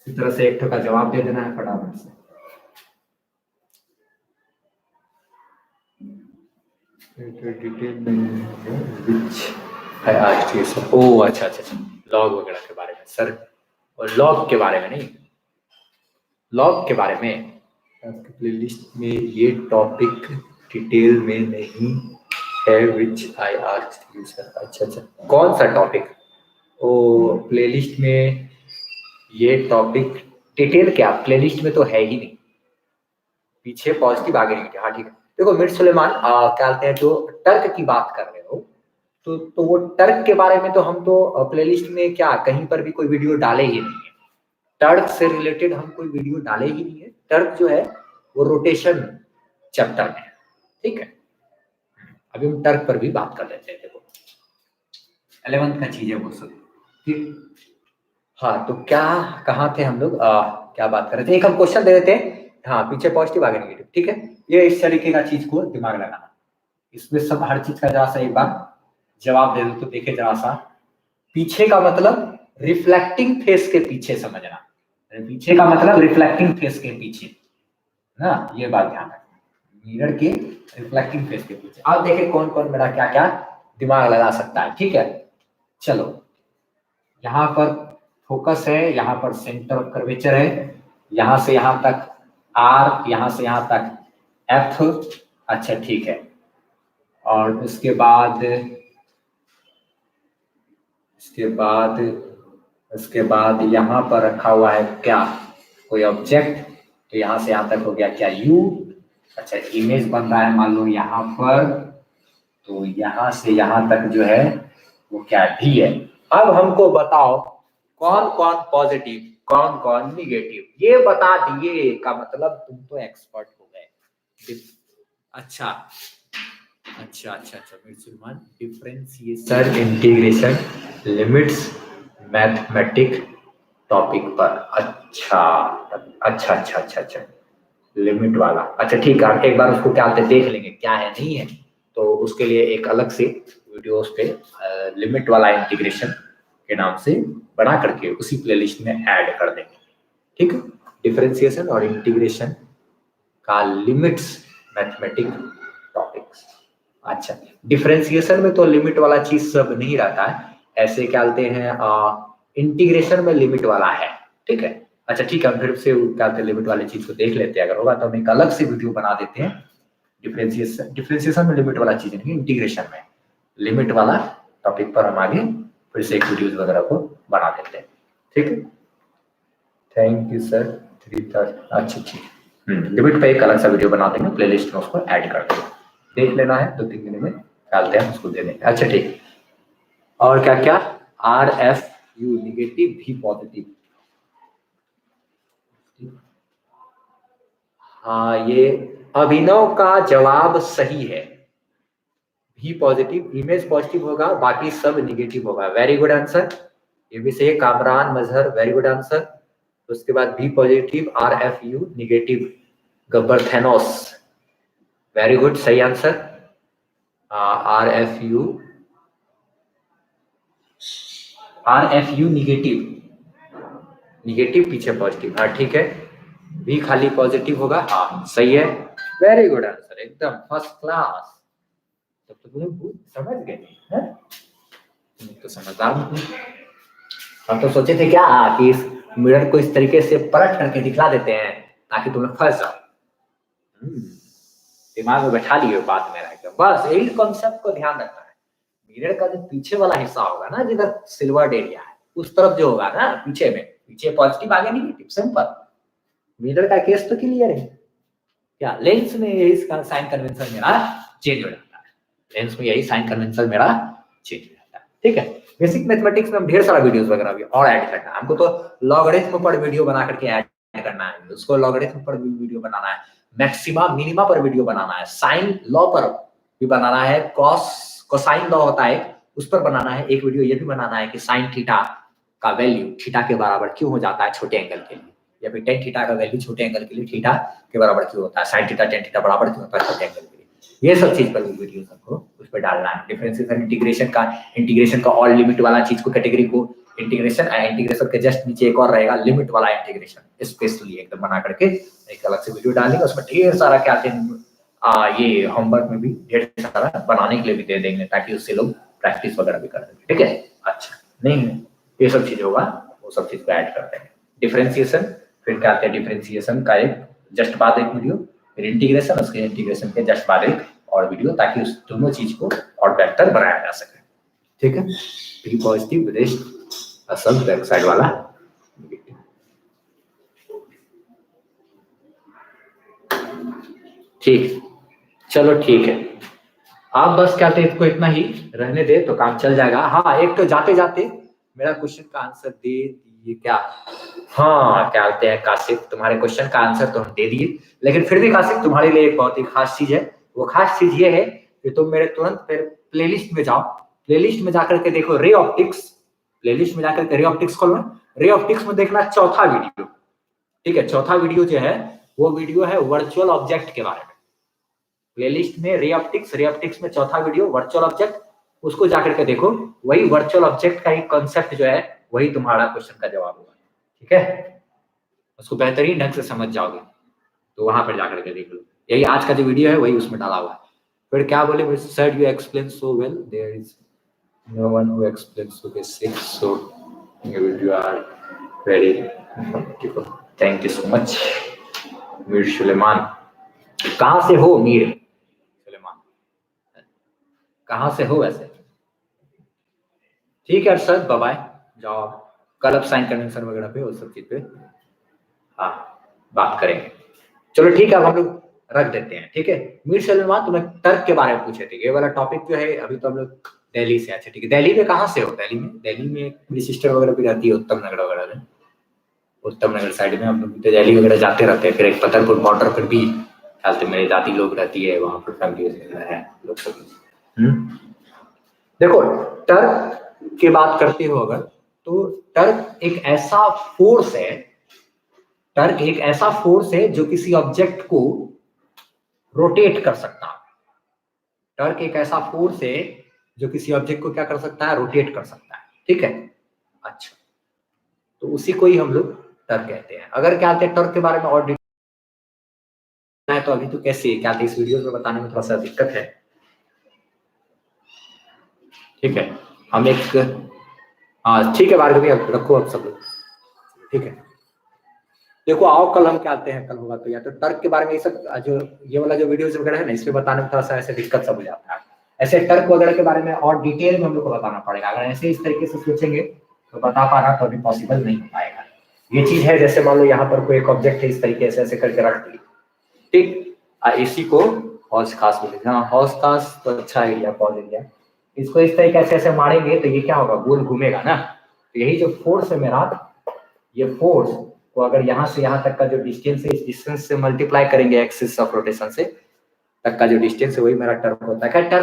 इसी तरह से एक का जवाब दे देना है फटाफट से। डिटेल ओ अच्छा अच्छा अच्छा, लॉग वगैरह के बारे में सर, और लॉग के बारे में नहीं, लॉग के बारे में आपकी प्लेलिस्ट में ये टॉपिक डिटेल में नहीं है विच आई आस्क्ड यू सर। अच्छा अच्छा, कौन सा टॉपिक? ओ प्लेलिस्ट में ये टॉपिक डिटेल क्या, प्लेलिस्ट में तो है ही नहीं, पीछे पॉजिटिव आगे नेगेटिव, हाँ ठीक है। देखो मिर्च सुलेमान क्या कहते हैं, जो तर्क की बात कर रहे हो तो वो तर्क के बारे में तो हम तो प्लेलिस्ट में क्या कहीं पर भी कोई वीडियो डाले ही नहीं है, तर्क से रिलेटेड हम कोई वीडियो डाले ही नहीं है। तर्क जो है वो रोटेशन चैप्टर में, ठीक है। अभी हम तर्क पर भी बात कर लेते हैं, देखो 11th का चीज है वो सब, ठीक। हाँ तो क्या कहाँ थे हम लोग, क्या बात कर रहे थे, एक हम क्वेश्चन दे देते हैं, हाँ पीछे पॉजिटिव आगे नेगेटिव, ठीक है। ये इस तरीके का चीज को दिमाग लगाना, इसमें सब हर चीज का जरा सा एक बार जवाब दे दो तो देखे जरा सा। पीछे का मतलब रिफ्लेक्टिंग फेस के पीछे समझना, पीछे का मतलब रिफ्लेक्टिंग फेस के पीछे ना, ये बात ध्यान रखना, मिरर के रिफ्लेक्टिंग फेस के पीछे। अब देखें कौन कौन मेरा क्या क्या दिमाग लगा सकता है, ठीक है। चलो यहाँ पर फोकस है, यहाँ पर सेंटर ऑफ कर्वेचर है, यहाँ से यहाँ तक आर, यहाँ से यहाँ तक एफ, अच्छा ठीक है। और उसके बाद यहाँ पर रखा हुआ है क्या, कोई ऑब्जेक्ट, तो यहाँ से यहाँ तक हो गया क्या, यू। अच्छा इमेज बन रहा है मान लो यहाँ पर, तो यहाँ से यहाँ तक जो है वो क्या भी है। अब हमको बताओ कौन कौन पॉजिटिव कौन कौन निगेटिव, ये बता दिए का मतलब तुम तो एक्सपर्ट हो गए। अच्छा अच्छा अच्छा अच्छा, differentiation integration limits mathematic topic पर, अच्छा अच्छा अच्छा अच्छा अच्छा, लिमिट वाला, अच्छा ठीक है, एक बार उसको क्या देख लेंगे क्या है नहीं है, तो उसके लिए एक अलग से वीडियो उस पे लिमिट वाला इंटीग्रेशन के नाम से बना करके उसी प्लेलिस्ट में ऐड कर देंगे, ठीक है। डिफरेंशिएशन और इंटीग्रेशन का लिमिट्स मैथमेटिक टॉपिक्स, अच्छा, डिफरेंशिएशन में तो लिमिट वाला चीज सब नहीं रहता है, ऐसे क्या बोलते हैं इंटीग्रेशन में लिमिट वाला है, ठीक है। अच्छा ठीक है, हम फिर से क्या बोलते हैं लिमिट वाली चीज को देख लेते हैं, अगर होगा तो हम एक अलग से वीडियो बना देते हैं। डिफरेंशिएशन में लिमिट वाला चीज नहीं, इंटीग्रेशन में लिमिट वाला टॉपिक पर हम आगे फिर से एक वीडियोज वगैरह को बना देते हैं, ठीक है। Thank you sir. अच्छा ठीक है, लिमिट पे एक अलग सा वीडियो बना देंगे, प्लेलिस्ट में उसको ऐड कर देंगे, देख लेना है 2-3 दिन में डालते हैं, उसको दे देंगे। अच्छा ठीक, और क्या क्या, आर एफ यू निगेटिव भी पॉजिटिव, हाँ ये अभिनव का जवाब सही है, भी पॉजिटिव, इमेज पॉजिटिव होगा, बाकी सब निगेटिव होगा। वेरी गुड आंसर, ये भी सही है। Kamran Mazhar, very good answer. उसके बाद B positive, R F U negative, Gabbar Thanos, very good, सही answer. R F U negative, negative पीछे पॉजिटिव, हाँ ठीक है। बी खाली पॉजिटिव होगा, हाँ सही है, वेरी गुड आंसर, एकदम फर्स्ट क्लास। तब तो तुम्हें समझ गए हैं, तो समझदार नहीं। हम तो सोचे थे क्या कि इस मिरर को इस तरीके से पलट करके दिखला देते हैं ताकि तुम्हें फंस जाओ, दिमाग में बैठा लिए बात मेरा एकदम, बस यही कॉन्सेप्ट को ध्यान रखना है। मिरर का जो पीछे वाला हिस्सा होगा ना, जिधर सिल्वर एरिया है, उस तरफ जो होगा ना पीछे में, पीछे पॉजिटिव आगे निगेटिव, सिंपल। मिरर का केस तो क्लियर है क्या। लेंस में यही साइन कन्वेंशन मेरा चेंज हो जाता है, लेंस में यही साइन कन्वेंशन मेरा चेंज हो जाता है, ठीक है। बेसिक मैथमेटिक्स में हम ढेर सारा वीडियोस वगैरह भी और ऐड करना है हमको, तो लॉगरिथम पर वीडियो बना करके ऐड करना है, उसको लॉगरिथम पर भी वीडियो बनाना है, मैक्सिमा मिनिमा पर वीडियो बनाना है, साइन लॉ पर भी बनाना है, कॉस कोसाइन लॉ होता है उस पर बनाना है एक वीडियो, ये भी बनाना है कि साइन थीटा का वैल्यू थीटा के बराबर क्यों हो जाता है छोटे एंगल के लिए, या फिर टेन थीटा का वैल्यू छोटे एंगल के लिए थीटा के बराबर क्यों होता है, साइन थीटा टेन थीटा बराबर क्यों होता है छोटे एंगल के लिए, ये सब चीज पर वीडियो सबको उस पर डालना है। डिफरेंशिएशन इंटीग्रेशन का और लिमिट वाला चीज को कैटेगरी को इंटीग्रेशन के जस्ट नीचे एक और रहेगा लिमिट वाला इंटीग्रेशन, स्पेशली एकदम बना करके एक अलग से वीडियो डालेंगे, उसमें ढेर सारा क्या ये होमवर्क में भी ढेर सारा बनाने के लिए भी दे देंगे ताकि उससे लोग प्रैक्टिस वगैरह भी कर देंगे, ठीक है। अच्छा नहीं ये सब चीज होगा, वो सब चीज को ऐड कर देंगे। डिफरेंशिएशन, फिर क्या आते हैं डिफरेंशिएशन का एक जस्ट बाद एक वीडियो, फिर इंटीग्रेशन, उसके इंटीग्रेशन के जस्ट बाद एक और वीडियो, ताकि उस दोनों चीज को और बेहतर बनाया जा सके, ठीक है। बी पॉजिटिव रेस्ट असल बैक साइड वाला, ठीक, चलो ठीक है। आप बस क्या इसको इतना ही रहने दे तो काम चल जाएगा। हाँ एक तो जाते जाते मेरा क्वेश्चन का आंसर दे दिए क्या, हाँ क्या बोलते हैं काशिफ, तुम्हारे क्वेश्चन का आंसर तो हम दे दिए, लेकिन फिर भी काशिफ तुम्हारे लिए एक बहुत ही खास चीज है, वो खास चीज ये है कि तुम मेरे तुरंत फिर प्लेलिस्ट में जाओ, प्लेलिस्ट में जाकर के देखो रे ऑप्टिक्स, प्लेलिस्ट में जाकर के रे ऑप्टिक्स खोलना, रे ऑप्टिक्स में देखना चौथा वीडियो, ठीक है। चौथा वीडियो जो है वो वीडियो है वर्चुअल ऑब्जेक्ट के बारे में, प्लेलिस्ट में रे ऑप्टिक्स में चौथा वीडियो वर्चुअल ऑब्जेक्ट, उसको जाकर के देखो, वही वर्चुअल ऑब्जेक्ट का ही कॉन्सेप्ट जो है वही तुम्हारा क्वेश्चन का जवाब होगा, ठीक है। उसको बेहतरीन ढंग से समझ जाओगे तो वहां पर जाकर के देख लो, यही आज का जो वीडियो है वही उसमें डाला हुआ है। फिर क्या बोले sir, you explain so well, there is no one who explain so basic, so you are very beautiful, thank you so much. Mir Suleman, कहाँ से हो मीर सुलेमान, कहाँ से हो वैसे, ठीक है सर, बाय बाय, जाओ कल अब साइन कन्वेंशन वगैरह पे उस सब चीज पे हाँ बात करेंगे। चलो ठीक है, अब हम लोग रख देते हैं, ठीक है। मीर सलमान तुम्हें टर्क के बारे में पूछे थे, ये वाला टॉपिक जो है अभी तो हम लोग दिल्ली से, अच्छा ठीक है। दिल्ली में कहाँ से हो, दिल्ली में मेरी सिस्टर वगैरह भी रहती है उत्तम नगर वगैरह में, उत्तम नगर साइड में हम लोग दिल्ली वगैरह जाते रहते हैं, फिर एक पतरपुर बॉर्डर पर भी ख्याल से मेरी दादी लोग रहती है, वहां पर फैमिली है लोग सब। देखो टर्क की बात करते हो अगर, तो टर्क एक ऐसा फोर्स है, टर्क एक ऐसा फोर्स है जो किसी ऑब्जेक्ट को रोटेट कर सकता है, टर्क एक ऐसा फोर्स है जो किसी ऑब्जेक्ट को क्या कर सकता है, रोटेट कर सकता है, ठीक है। अच्छा तो उसी को ही हम लोग टर्क कहते हैं। अगर क्या कहते हैं टर्क के बारे में और है तो अभी तो कैसे क्या इस वीडियो में बताने में थोड़ा सा दिक्कत है, ठीक है, हम एक, हाँ ठीक है भार्गवी, अब रखो अब सब लोग, ठीक है। देखो आओ कल हम क्या आते हैं, कल होगा तो या तो टर्क के बारे में ये सब जो ये वाला जो वीडियोस वगैरह है ना, इसमें बताने में थोड़ा सा ऐसे दिक्कत सब हो जाता है। ऐसे टर्क वगैरह के बारे में और डिटेल में हम लोग को बताना पड़ेगा, अगर ऐसे इस तरीके से सोचेंगे तो बता पाना तो अभी पॉसिबल नहीं हो पाएगा। ये चीज है, जैसे मान लो यहाँ पर कोई एक ऑब्जेक्ट है, इस तरीके से ऐसे करके रख दिए, ठीक, इसी को हौस खास बोलेंगे। हाँ हौस खास तो अच्छा एरिया, पॉज एरिया, इसको इस तरीके से ऐसे मारेंगे तो ये क्या होगा, गोल घूमेगा ना। तो यही जो फोर्स है मेरा, ये फोर्स को अगर यहाँ से यहाँ तक का जो डिस्टेंस है, इस डिस्टेंस से मल्टीप्लाई करेंगे एक्सिस ऑफ रोटेशन से, तक का जो डिस्टेंस है वही मेरा टर्क होता है।